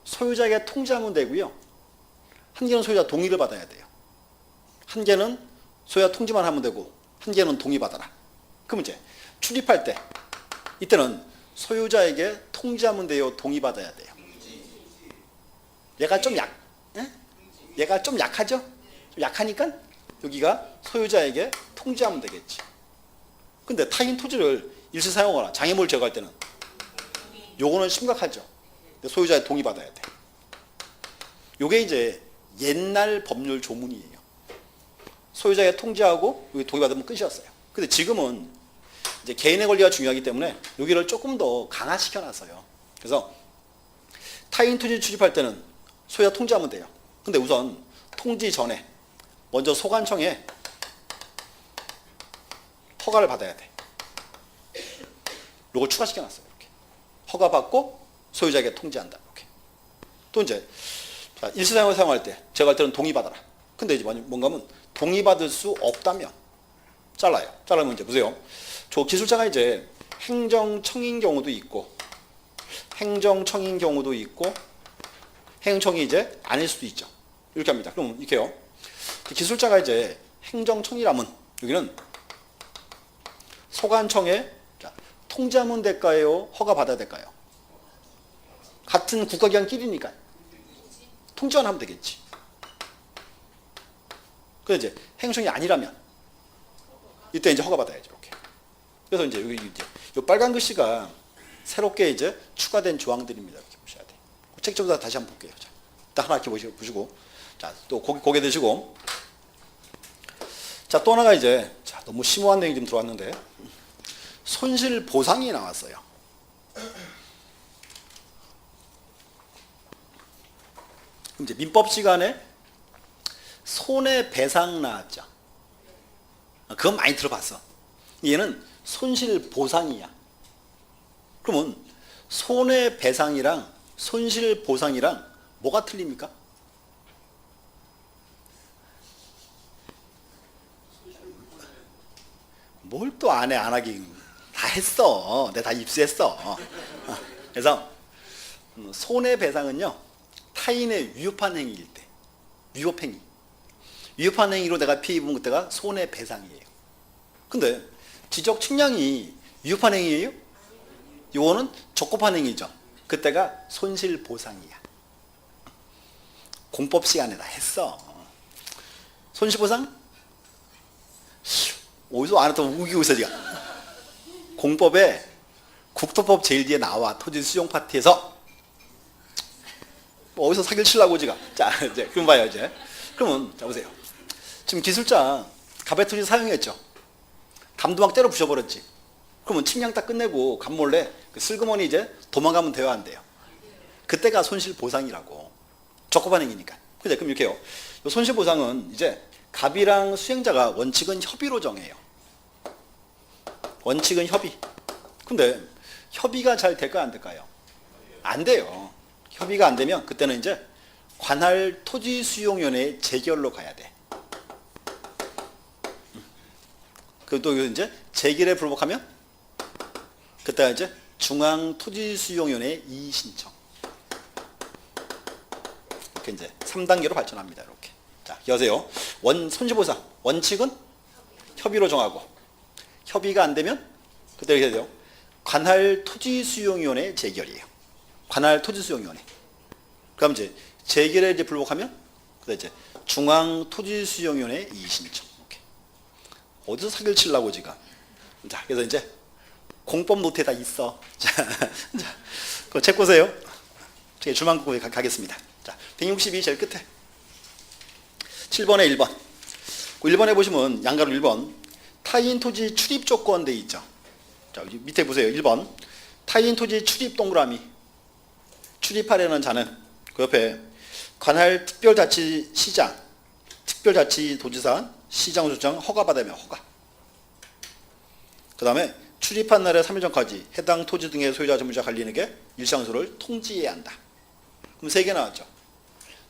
소유자에게 통지하면 되고요. 한 개는 소유자 동의를 받아야 돼요. 한 개는 소유자 통지만 하면 되고 한 개는 동의받아라. 그럼 이제 출입할 때 이때는 소유자에게 통지하면 돼요, 동의받아야 돼요. 얘가 좀 얘가 좀 약하죠? 좀 약하니까 여기가 소유자에게 통지하면 되겠지. 근데 타인 토지를 일시 사용하거나 장애물 제거할 때는 요거는 심각하죠. 소유자의 동의받아야 돼. 요게 이제 옛날 법률 조문이에요. 소유자에게 통지하고 여기 동의받으면 끝이었어요. 근데 지금은 이제 개인의 권리가 중요하기 때문에 여기를 조금 더 강화시켜 놨어요. 그래서 타인 토지 출입할 때는 소유자 통지하면 돼요. 근데 우선 통지 전에 먼저 소관청에 허가를 받아야 돼. 요걸 추가시켜 놨어요. 이렇게. 허가 받고 소유자에게 통지한다. 이렇게. 또 이제 일시사용을 사용할 때 제가 할 때는 동의받아라. 근데 이제 뭔가 하면 동의받을 수 없다면 잘라요. 자르면 이제 보세요. 저 기술자가 이제 행정청인 경우도 있고 행정청이 이제 아닐 수도 있죠. 이렇게 합니다. 그럼 이렇게 해요. 기술자가 이제 행정청이라면 여기는 소관청에 통지하면 될까요? 허가 받아야 될까요? 같은 국가기관끼리니까 통지만 하면 되겠지. 그래서 이제 행정청이 아니라면 이때 이제 허가 받아야죠. 이렇게. 그래서 이제 여기 이제 요 빨간 글씨가 새롭게 이제 추가된 조항들입니다. 이렇게 보셔야 돼. 책 좀 다시 한번 볼게요. 자, 일단 하나 이렇게 보시고, 자, 또 고개 드시고, 자, 또 하나가 이제 자, 너무 심오한 내용이 좀 들어왔는데 손실 보상이 나왔어요. 이제 민법 시간에 손해배상 나왔죠. 그건 많이 들어봤어. 얘는 손실 보상이야. 그러면 손해배상이랑 손실 보상이랑 뭐가 틀립니까? 뭘 또 안 해, 안 하긴. 다 했어. 내가 다 입수했어. 그래서 손해배상은요, 타인의 위협한 행위일 때, 위협행위. 위협한 행위로 내가 피해 입은 그때가 손해배상이에요. 근데 지적 측량이 위협한 행위예요? 이거는 적법한 행위죠. 그때가 손실보상이야. 공법 시간에다 했어. 손실보상? 어디서 안 했다고 우기고 있어 지금. 공법에 국토법 제일 뒤에 나와. 토지 수용 파트에서. 뭐 어디서 사기를 치려고 지금. 자, 이제 그럼 봐요 이제. 그러면 자 보세요. 지금 기술자 갑의 토지 사용했죠. 감도 막 때려 부셔버렸지. 그러면 측량 딱 끝내고 갑몰래 그 슬그머니 이제 도망가면 돼요, 안 돼요? 그때가 손실보상이라고. 적법한 행위니까. 그럼 이렇게 해요. 손실보상은 이제 갑이랑 수행자가 원칙은 협의로 정해요. 원칙은 협의. 근데 협의가 잘 될까요, 안 될까요? 안 돼요. 협의가 안 되면 그때는 이제 관할 토지수용위원회 재결로 가야 돼. 그리고 또 이제 재결에 불복하면 그때가 이제 중앙토지수용위원회 이의신청. 이렇게 이제 3단계로 발전합니다. 이렇게. 자, 여세요. 손실보상 원칙은 협의로 정하고 협의가 안 되면 그때 이렇게 돼요. 관할 토지수용위원회 재결이에요. 관할 토지수용위원회. 그럼 이제 재결에 이제 불복하면 그때 이제 중앙토지수용위원회 이의신청. 이렇게. 어디서 사기를 치려고 지금. 자, 그래서 이제 공법 노트에 다 있어. 자, 그 책 보세요. 제가 줄만 긋고 가겠습니다. 자, 162 제일 끝에 7번에 1번. 그 1번에 보시면 양가로 1번 타인 토지 출입 조건 돼 있죠. 자, 여기 밑에 보세요. 1번 타인 토지 출입 동그라미. 출입하려는 자는 그 옆에 관할 특별자치시장, 특별자치도지사, 시장소장 허가받으면 허가. 그 다음에 출입한 날의 3일 전까지 해당 토지 등의 소유자 점유자 관리인에게 일상소를 통지해야 한다. 그럼 3개 나왔죠.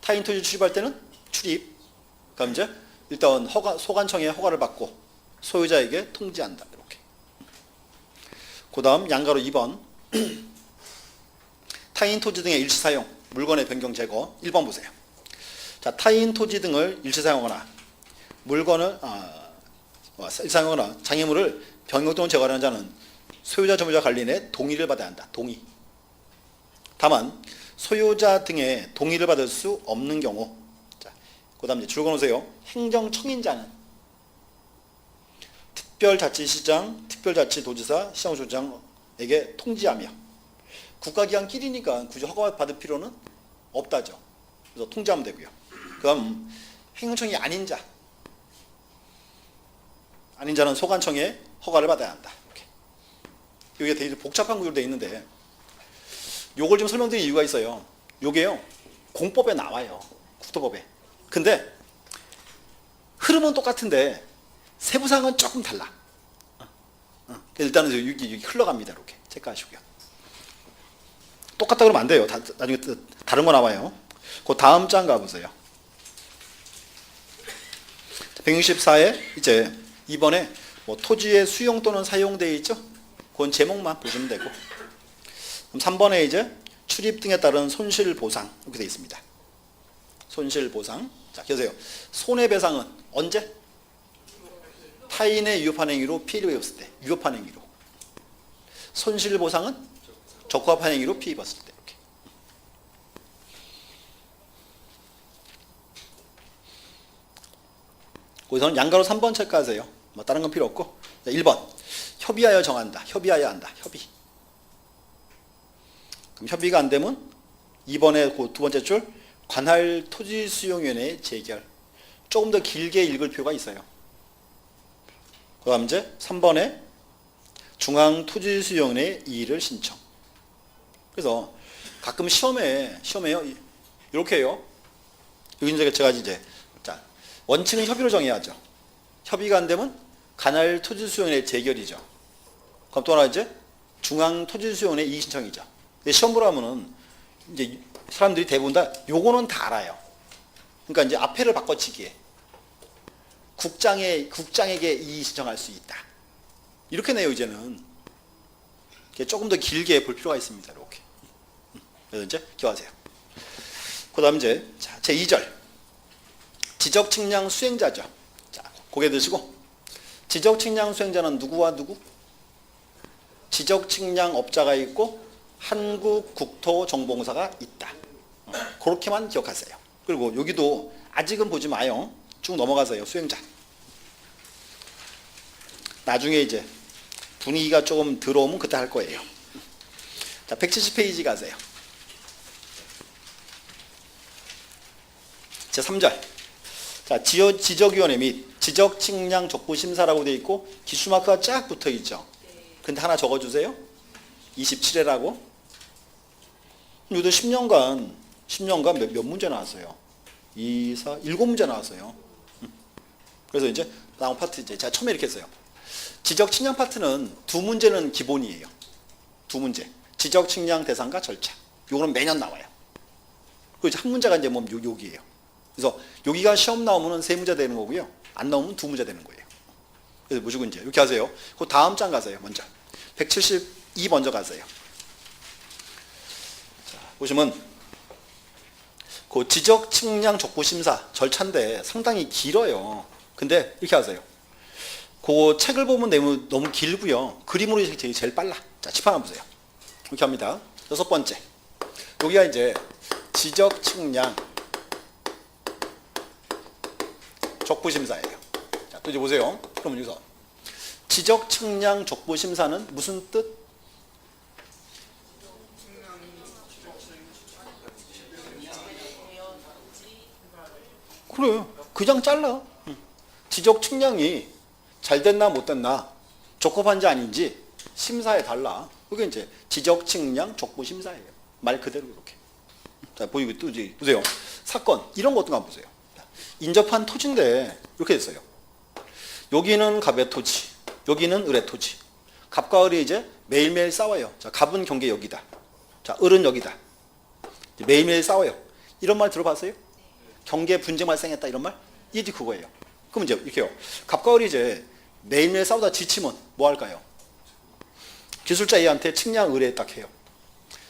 타인 토지 출입할 때는 출입. 그럼 이제 일단 소관청에 허가를 받고 소유자에게 통지한다. 이렇게. 그 다음 양가로 2번 타인 토지 등의 일시 사용, 물건의 변경 제거. 1번 보세요. 자, 타인 토지 등을 일시 사용하거나 물건을 사용하거나 장애물을 변경 또는 제거하는 자는 소유자 점유자 관리인의 동의를 받아야 한다. 동의. 다만 소유자 등의 동의를 받을 수 없는 경우. 자, 그다음 이제 줄거놓으세요. 행정청인자는 특별자치시장, 특별자치도지사, 시장소장에게 통지하며 국가기관끼리니까 굳이 허가 받을 필요는 없다죠. 그래서 통지하면 되고요. 그다음 행정청이 아닌 자. 아닌 자는 소관청에 허가를 받아야 한다. 이렇게. 이게 되게 복잡한 구조로 되어 있는데 요걸 좀 설명드릴 이유가 있어요. 요게요. 공법에 나와요. 국토법에. 근데 흐름은 똑같은데 세부사항은 조금 달라. 일단은 여기 흘러갑니다. 이렇게 체크하시고요. 똑같다 그러면 안 돼요. 나중에 다른 거 나와요. 그 다음 장 가보세요. 164에 이제 이번에 뭐 토지의 수용 또는 사용되어 있죠? 그건 제목만 보시면 되고. 그럼 3번에 이제 출입 등에 따른 손실보상 이렇게 되어 있습니다. 손실보상. 자, 보세요. 손해배상은 언제? 타인의 위협한 행위로 피해를 입었을 때. 위협한 행위로. 손실보상은 적합한 행위로 피해 입었을 때. 이렇게. 거기서는 양가로 3번 체크하세요. 뭐 다른 건 필요 없고. 1번 협의하여 정한다. 협의하여 한다. 협의. 그럼 협의가 안 되면 2번에 그 두 번째 줄 관할 토지수용위원회 재결. 조금 더 길게 읽을 필요가 있어요. 그 다음 이제 3번에 중앙토지수용위원회 이의를 신청. 그래서 가끔 시험에요. 이렇게 해요. 여기 이제 제가 이제 자, 원칙은 협의로 정해야죠. 협의가 안 되면 관할 토지수용위원회 재결이죠. 그럼 또 하나 이제 중앙토지수용위원회 이의 신청이죠. 시험 보러 가면은 이제 사람들이 대부분 다 요거는 다 알아요. 그러니까 이제 앞에를 바꿔치기에 국장에게 이의 신청할 수 있다. 이렇게 내요 이제는. 조금 더 길게 볼 필요가 있습니다. 이렇게. 그래서 이제 기억하세요. 그다음 이제 제 2절 지적 측량 수행자죠. 자, 고개 드시고 지적 측량 수행자는 누구와 누구? 지적 측량 업자가 있고 한국국토정보공사가 있다. 그렇게만 기억하세요. 그리고 여기도 아직은 보지 마요. 쭉 넘어가세요. 수행자. 나중에 이제 분위기가 조금 들어오면 그때 할 거예요. 자, 170페이지 가세요. 제 3절. 자, 지적위원회 및 지적측량 족부심사라고 되어 있고 기출마크가 쫙 붙어 있죠. 근데 하나 적어주세요. 27회라고. 여기도 10년간 몇 문제 나왔어요? 2, 4, 7문제 나왔어요. 그래서 이제 다음 파트 이제 제가 처음에 이렇게 했어요. 지적측량 파트는 2문제는 기본이에요. 2문제. 지적측량 대상과 절차. 요거는 매년 나와요. 그리고 이제 한 문제가 이제 뭐 여기예요. 그래서 여기가 시험 나오면 3문제 되는 거고요. 안 나오면 2문제 되는 거예요. 그래서 보시고 이제 이렇게 하세요. 그 다음 장 가세요. 먼저 172 먼저 가세요. 자, 보시면 그 지적측량 족부심사 절차인데 상당히 길어요. 근데 이렇게 하세요. 그 책을 보면 너무 길고요. 그림으로 제일 빨라. 자, 집 하나 보세요. 이렇게 합니다. 6번째. 여기가 이제 지적측량 족부심사예요. 자, 또 이제 보세요. 그럼 여기서 지적측량 족부심사는 무슨 뜻? 그래요. 그냥 잘라. 지적측량이 잘 됐나 못 됐나 적합한지 아닌지 심사에 달라. 그게 이제 지적측량 족부심사예요. 말 그대로 이렇게. 자, 보이고 또 이제 보세요. 사건 이런 것도 한번 보세요. 인접한 토지인데 이렇게 됐어요. 여기는 갑의 토지, 여기는 을의 토지. 갑과 을이 이제 매일매일 싸워요. 자, 갑은 경계 여기다. 자, 을은 여기다. 매일매일 싸워요. 이런 말 들어봤어요? 경계 분쟁 발생했다 이런 말? 이게 그거예요. 그럼 이제 이렇게요. 갑과 을이 이제 매일매일 싸우다 지치면 뭐 할까요? 기술자 A한테 측량 의뢰 딱 해요.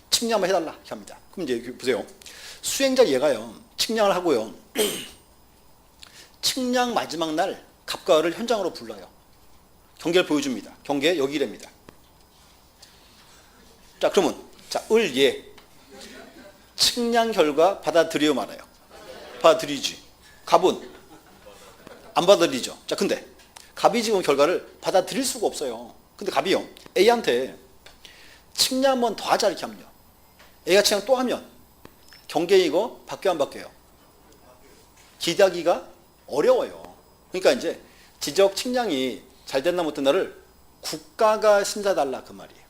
측량 한번 해달라 이렇게 합니다. 그럼 이제 보세요. 수행자 얘가요. 측량을 하고요. 측량 마지막 날 갑과 을을 현장으로 불러요. 경계를 보여줍니다. 경계 여기랍니다. 자, 그러면 자, 을, 예. 측량 결과 받아들여요 말아요? 받아들이지. 갑은 안 받아들이죠. 자, 근데 갑이 지금 결과를 받아들일 수가 없어요. 근데 갑이요. A한테 측량 한 번 더 하자 이렇게 하면요. A가 측량 또 하면 경계 이거 바뀌어 안 바뀌어요? 기대하기가 어려워요. 그러니까 이제 지적 측량이 잘 됐나 못 됐나를 국가가 심사달라 그 말이에요.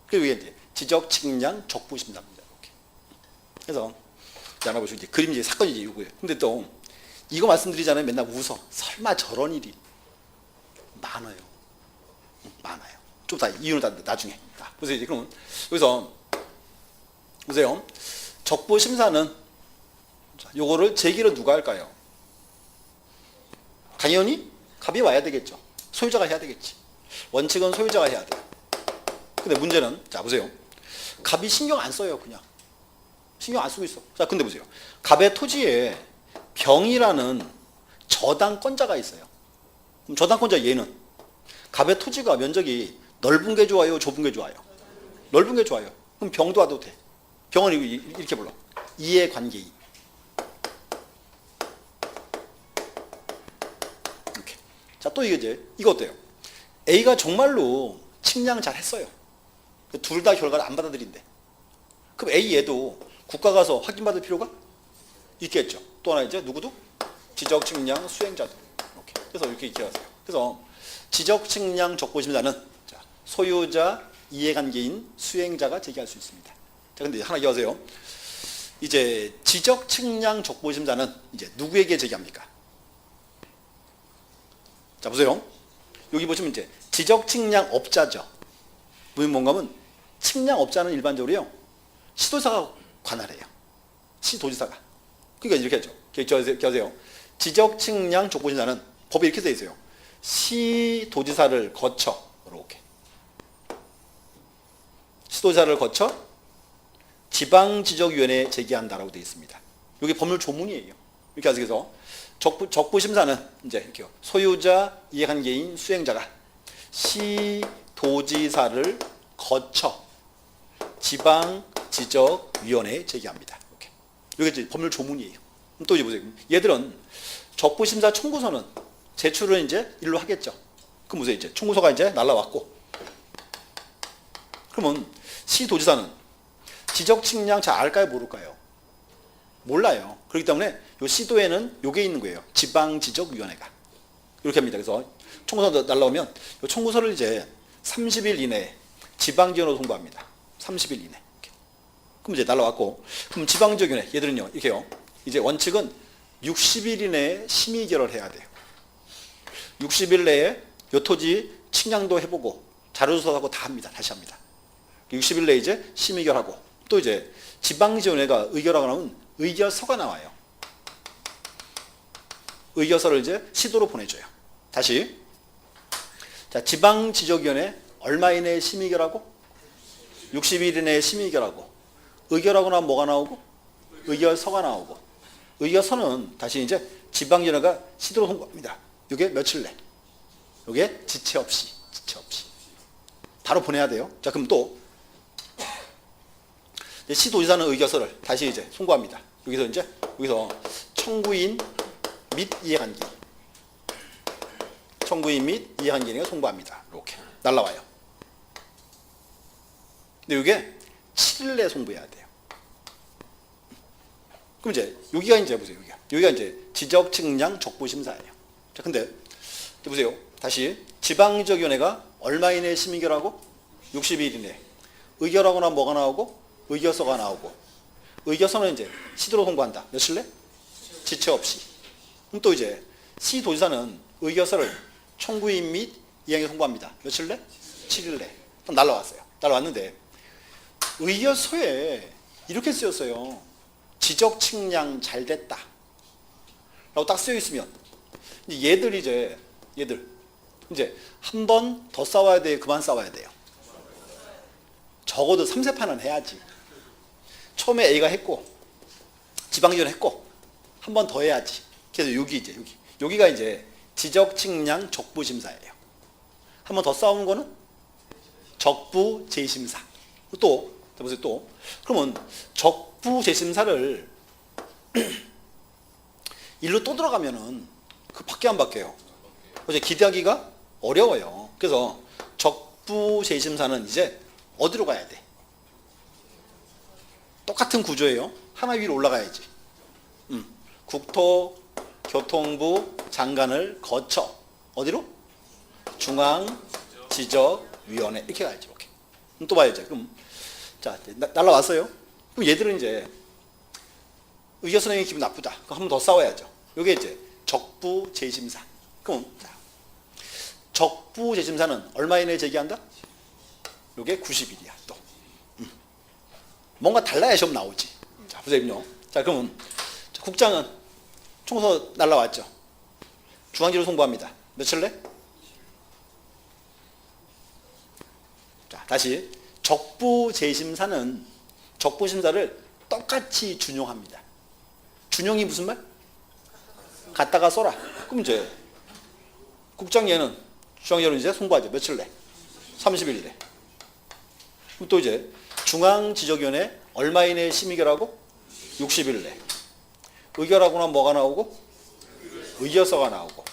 그리고 이게 이제 지적 측량 족부 심사입니다. 이렇게. 그래서 하나 보시고 이제 그림 이제 사건이 이제 이거예요. 근데 또 이거 말씀드리잖아요. 맨날 웃어. 설마 저런 일이 많아요. 많아요. 좀 다 이유는 나중에. 자, 보세요. 이제 그럼 여기서 보세요. 족부 심사는 요거를 제기를 누가 할까요? 당연히 갑이 와야 되겠죠. 소유자가 해야 되겠지. 원칙은 소유자가 해야 돼요. 근데 문제는 자 보세요. 갑이 신경 안 써요. 그냥 신경 안 쓰고 있어. 자, 근데 보세요. 갑의 토지에 병이라는 저당권자가 있어요. 그럼 저당권자 얘는 갑의 토지가 면적이 넓은 게 좋아요, 좁은 게 좋아요? 넓은 게 좋아요. 그럼 병도 와도 돼. 병은 이렇게 불러. 이해관계인. 이렇게. 자, 또 이거 어때요? A가 정말로 측량 잘 했어요. 둘 다 결과를 안 받아들인대. 그럼 A 얘도 국가 가서 확인받을 필요가 있겠죠. 또 하나 이제 누구도? 지적 측량 수행자도. 이렇게. 그래서 이렇게 하세요. 그래서 지적 측량 족부심사는 소유자, 이해관계인, 수행자가 제기할 수 있습니다. 자, 근데 하나 기억하세요. 이제 지적 측량 족부심사는 이제 누구에게 제기합니까? 자, 보세요. 여기 보시면 이제 지적 측량 업자죠. 뭔가 하면 측량 업자는 일반적으로요. 시도사가 관할해요. 시도지사가. 그러니까 이렇게 하죠. 기억하세요. 지적 측량 족부심사는 법에 이렇게 되어 있어요. 시도지사를 거쳐 이렇게. 시도지사를 거쳐 지방지적위원회에 제기한다라고 되어 있습니다. 이게 법률 조문이에요. 이렇게 해서 족부심사는 이제 이렇게요. 소유자, 이해관계인, 수행자가 시도지사를 거쳐 지방지적위원회에 제기합니다. 이렇게. 이게 이제 법률 조문이에요. 또 이제 보세요. 얘들은 적부심사 청구서는 제출은 이제 일로 하겠죠. 그럼 보세요. 이제 청구서가 이제 날라왔고, 그러면 시도지사는 지적 측량 잘 알까요, 모를까요? 몰라요. 그렇기 때문에 요 시도에는 요게 있는 거예요. 지방지적위원회가 이렇게 합니다. 그래서 청구서 날라오면 요 청구서를 이제 30일 이내에 지방지원으로 송부합니다. 30일 이내. 이렇게. 그럼 이제 날라왔고, 그럼 지방지적위원회 얘들은요 이렇게요. 이제 원칙은 60일 이내에 심의 결을해야 돼요. 60일 내에 요 토지 측량도 해보고 자료조사하고 다 합니다. 다시 합니다. 60일 내에 이제 심의결하고, 또 이제 지방지원회가 의결하고 나면 의결서가 나와요. 의결서를 이제 시도로 보내줘요. 다시. 자, 지방지적위원회 얼마 이내에 심의결하고 60일 이내에 심의결하고, 의결하고 나면 뭐가 나오고 의결서가 나오고, 의결서는 다시 이제 지방지원회가 시도로 송부합니다. 이게 며칠 내. 이게 지체 없이 바로 보내야 돼요. 자, 그럼 또 시도지사는 의결서를 다시 이제 송부합니다. 여기서 청구인 및 이해관계, 청구인 및 이해관계인에게 송부합니다. 이렇게 날라와요. 근데 이게 7일 내에 송부해야 돼요. 그럼 이제 여기가 이제 보세요. 여기가 이제 지적 측량 적부 심사예요. 자, 근데 보세요. 다시 지방지적위원회가 얼마 이내에 심의결하고 60일 이내. 의결하고 나면 뭐가 나오고 의결서가 나오고, 의결서는 이제 시도로 송부한다. 며칠 내? 지체 없이. 그럼 또 이제 시도지사는 의결서를 청구인 및 이행에 송부합니다. 며칠 내? 7일 내. 날라왔어요. 날라왔는데 의결서에 이렇게 쓰였어요. 지적 측량 잘 됐다 라고 딱 쓰여 있으면 얘들 이제 한 번 더 싸워야 돼요? 그만 싸워야 돼요? 적어도 3세판은 해야지. 처음에 A가 했고 지방지원 했고 한 번 더 해야지. 그래서 여기가 이제 지적 측량 적부 심사예요. 한 번 더 싸우는 거는 적부 재심사. 또 보세요. 또 그러면 적부 재심사를 일로 또 들어가면은 그 밖에 안 바뀌어요. 그래서 기대하기가 어려워요. 그래서 적부 재심사는 이제 어디로 가야 돼? 똑같은 구조예요. 하나 위로 올라가야지. 국토교통부 장관을 거쳐 어디로? 중앙지적위원회 이렇게 가야지. 이렇게. 또 봐야죠. 그럼 자, 날라왔어요. 그럼 얘들은 이제 의결 선생님이 기분 나쁘다. 그럼 한 번 더 싸워야죠. 이게 이제 적부 재심사. 그럼 적부 재심사는 얼마 이내에 제기한다? 이게 90일이야. 또 뭔가 달라야 시험 나오지. 자, 보세요. 자, 그러면 국장은 청구서 날라왔죠. 중앙지로 송부합니다. 며칠 내? 자, 다시 적부 재심사는 적부 심사를 똑같이 준용합니다. 준용이 무슨 말? 갖다가 써라. 그럼 이제 국장 얘는 중앙지로 이제 송부하죠. 며칠 내? 30일 내. 그럼 또 이제 중앙지적위원회 얼마 이내에 심의결하고 60일 내. 의결하고 나면 뭐가 나오고? 의결서가 나오고.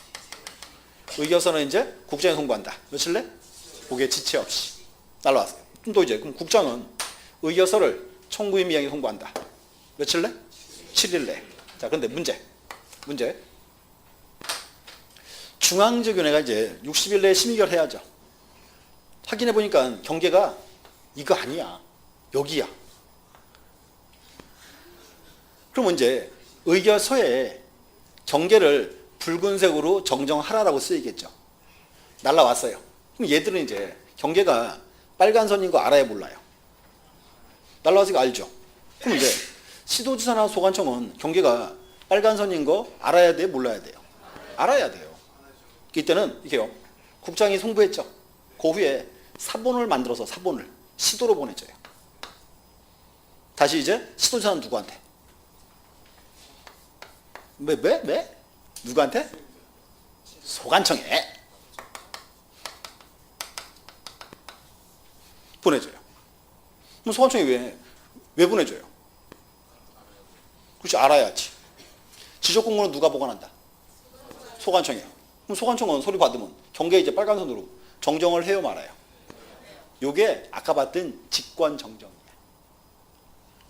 의결서는 이제 국장에 송부한다. 며칠 내? 그게 지체 없이. 날라왔어요. 그럼 또 이제 그럼 국장은 의결서를 청구인 미양에 송부한다. 며칠 내? 7일 내. 자, 그런데 문제. 중앙지적위원회가 이제 60일 내에 심의결 해야죠. 확인해 보니까 경계가 이거 아니야. 여기야. 그럼 이제 의결서에 경계를 붉은색으로 정정하라라고 쓰이겠죠. 날라왔어요. 그럼 얘들은 이제 경계가 빨간 선인 거 알아야 몰라요? 날라와서 알죠. 그럼 이제 시도지사나 소관청은 경계가 빨간 선인 거 알아야 돼요? 몰라야 돼요? 알아야 돼요. 이때는 이게요. 국장이 송부했죠. 그 후에 사본을 만들어서 사본을 시도로 보내줘요. 다시 이제 시도지사는 누구한테? 왜? 누구한테? 소관청에 보내줘요. 그럼 소관청이 왜 보내줘요? 그렇지, 알아야지. 지적 공고는 누가 보관한다? 소관청이에요. 그럼 소관청은 서류 받으면 경계 이제 빨간 선으로 정정을 해요, 말아요? 요게 아까 봤던 직권 정정이에요.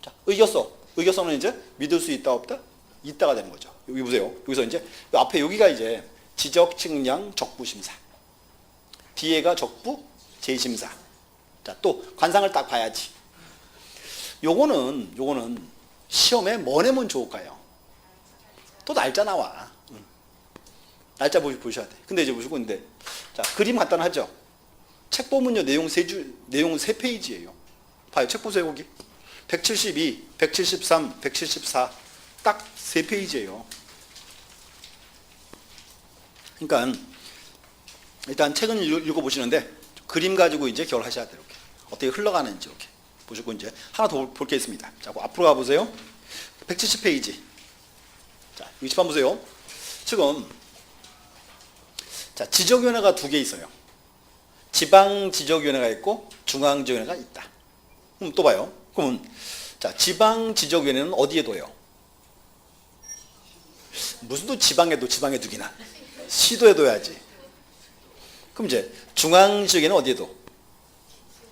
자, 의결서. 의결서는 이제 믿을 수 있다, 없다? 있다가 되는 거죠. 여기 보세요. 여기서 이제 앞에 여기가 이제 지적, 측량, 적부 심사. 뒤에가 적부 재심사. 자, 또 관상을 딱 봐야지. 요거는 시험에 뭐 내면 좋을까요? 또 날짜 나와. 날짜 보셔야 돼. 근데 이제 보시고 있는데, 자, 그림 간단하죠? 책 보면요, 내용 세 페이지예요. 봐요, 책 보세요, 거기. 172, 173, 174. 딱 세 페이지예요. 그러니까, 일단 책은 읽어보시는데, 그림 가지고 이제 결하셔야 돼요, 이렇게. 어떻게 흘러가는지, 이렇게. 보시고 이제 하나 더 볼 게 있습니다. 자, 앞으로 가보세요. 170페이지. 자, 여기 칠판 보세요. 지금, 자, 지적위원회가 두 개 있어요. 지방지적위원회가 있고 중앙지적위원회가 있다. 그럼 또 봐요. 그러면 자, 지방지적위원회는 어디에 둬요? 무슨 또 지방에 두기나. 시도에 둬야지. 그럼 이제 중앙지적위원회는 어디에 둬?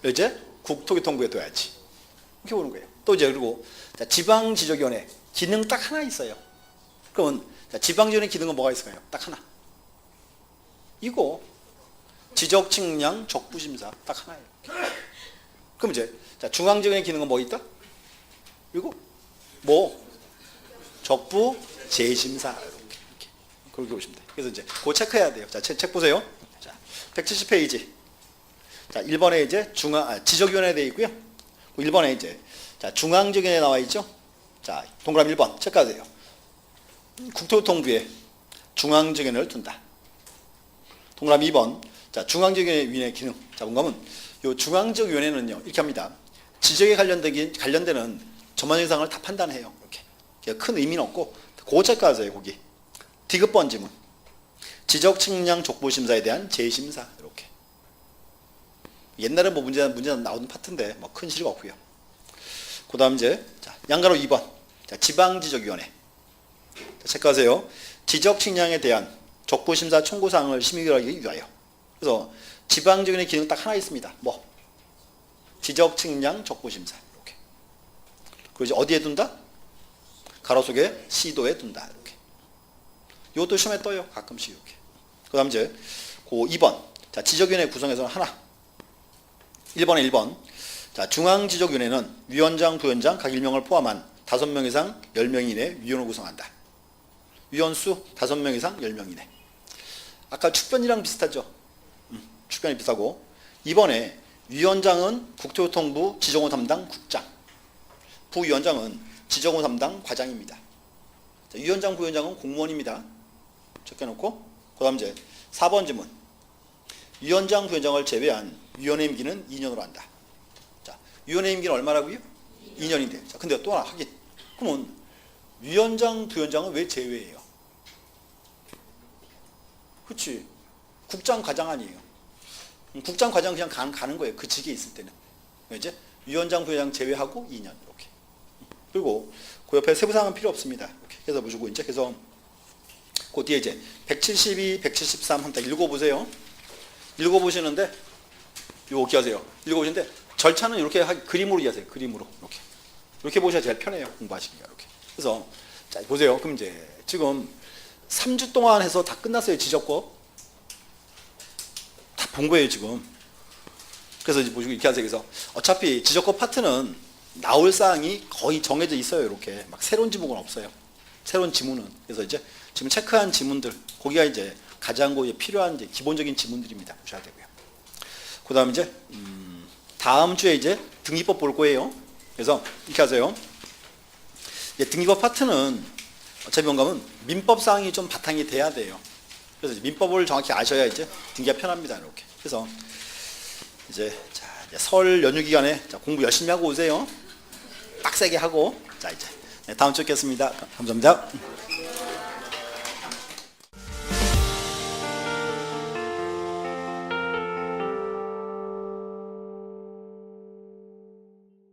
이제 국토교통부에 둬야지. 이렇게 보는 거예요. 또 이제 그리고 자, 지방지적위원회 기능 딱 하나 있어요. 그러면 지방지적위원회 기능은 뭐가 있을까요? 딱 하나. 이거 지적, 측량, 적부 심사 딱 하나예요. 그럼 이제 중앙지적위원회 기능은 뭐 있다? 이거 뭐 적부 재심사 이렇게 그렇게 보시면 돼요. 그래서 이제 그거 체크해야 돼요. 자, 책 보세요. 자, 170페이지. 자, 1번에 이제 지적위원회 되어 있고요. 1번에 이제 자, 중앙지적위원회 나와 있죠. 자, 동그라미 1번 체크하세요. 국토교통부에 중앙지적위원회를 둔다. 동그라미 2번. 자, 중앙지적위원회 기능. 자, 뭔가면 요 중앙지적위원회는요, 이렇게 합니다. 지적에 관련되는 전반영상을 다 판단해요. 이렇게. 큰 의미는 없고, 그거 체크하세요, 거기. 디귿번 지문. 지적, 측량, 족보 심사에 대한 재심사. 이렇게. 옛날에 뭐 문제 나오는 파트인데, 뭐 큰 실의가 없고요. 그 다음 이제, 자, 양가로 2번. 자, 지방지적위원회. 자, 체크하세요. 지적, 측량에 대한 적부 심사 청구사항을 심의하기 위하여. 그래서 지방지적위원회 기능 딱 하나 있습니다. 뭐? 지적, 측량, 적부 심사. 이렇게. 그리고 이제 어디에 둔다? 가로 속에 시도에 둔다. 이렇게. 이것도 시험에 떠요. 가끔씩 이렇게. 그 다음 이제 그 2번. 자, 지적위원회 구성에서는 하나. 1번에 1번. 자, 중앙지적위원회는 위원장, 부위원장 각 1명을 포함한 5명 이상 10명 이내 위원을 구성한다. 위원수 5명 이상 10명 이내. 아까 축변이랑 비슷하죠? 축변이 비슷하고. 이번에 위원장은 국토교통부 지정호 담당 국장, 부위원장은 지정호 담당 과장입니다. 자, 위원장, 부위원장은 공무원입니다. 적혀놓고 그 다음 이제 4번 지문. 위원장, 부위원장을 제외한 위원회 임기는 2년으로 한다. 자, 위원회 임기는 얼마라고요? 2년인데. 자, 근데 또 하나 확인. 그러면 위원장, 부위원장은 왜 제외해요? 그렇지. 국장, 과장 아니에요. 국장, 과장 그냥 가는 거예요. 그 직에 있을 때는. 이제 위원장, 부위원장 제외하고 2년 이렇게. 그리고 그 옆에 세부사항은 필요 없습니다. 이렇게 해서 보시고 이제 그래서 그 뒤에 이제 172, 173 한번 읽어보세요. 읽어보시는데 이거 어떻게 하세요? 읽어보시는데 절차는 이렇게 그림으로 이해하세요. 그림으로 이렇게 보셔야 제일 편해요. 공부하시기가 이렇게. 그래서 자 보세요. 그럼 이제 지금 3주 동안 해서 다 끝났어요. 지적법 다 본 거예요 지금. 그래서 이제 보시고 이렇게 하세요. 그래서 어차피 지적법 파트는 나올 사항이 거의 정해져 있어요. 이렇게 막 새로운 지문은 없어요. 새로운 지문은. 그래서 이제 지금 체크한 지문들 거기가 이제 가장 필요한 이제 기본적인 지문들입니다. 보셔야 되고요. 그 다음 이제 다음 주에 이제 등기법 볼 거예요. 그래서 이렇게 하세요. 이제 등기법 파트는 어차피 뭔가면 민법 사항이 좀 바탕이 돼야 돼요. 그래서 이제 민법을 정확히 아셔야 이제 등기가 편합니다. 이렇게. 그래서 이제 자, 이제 설 연휴 기간에 자, 공부 열심히 하고 오세요. 빡세게 하고. 자, 이제 네, 다음 주에 뵙겠습니다. 감사합니다.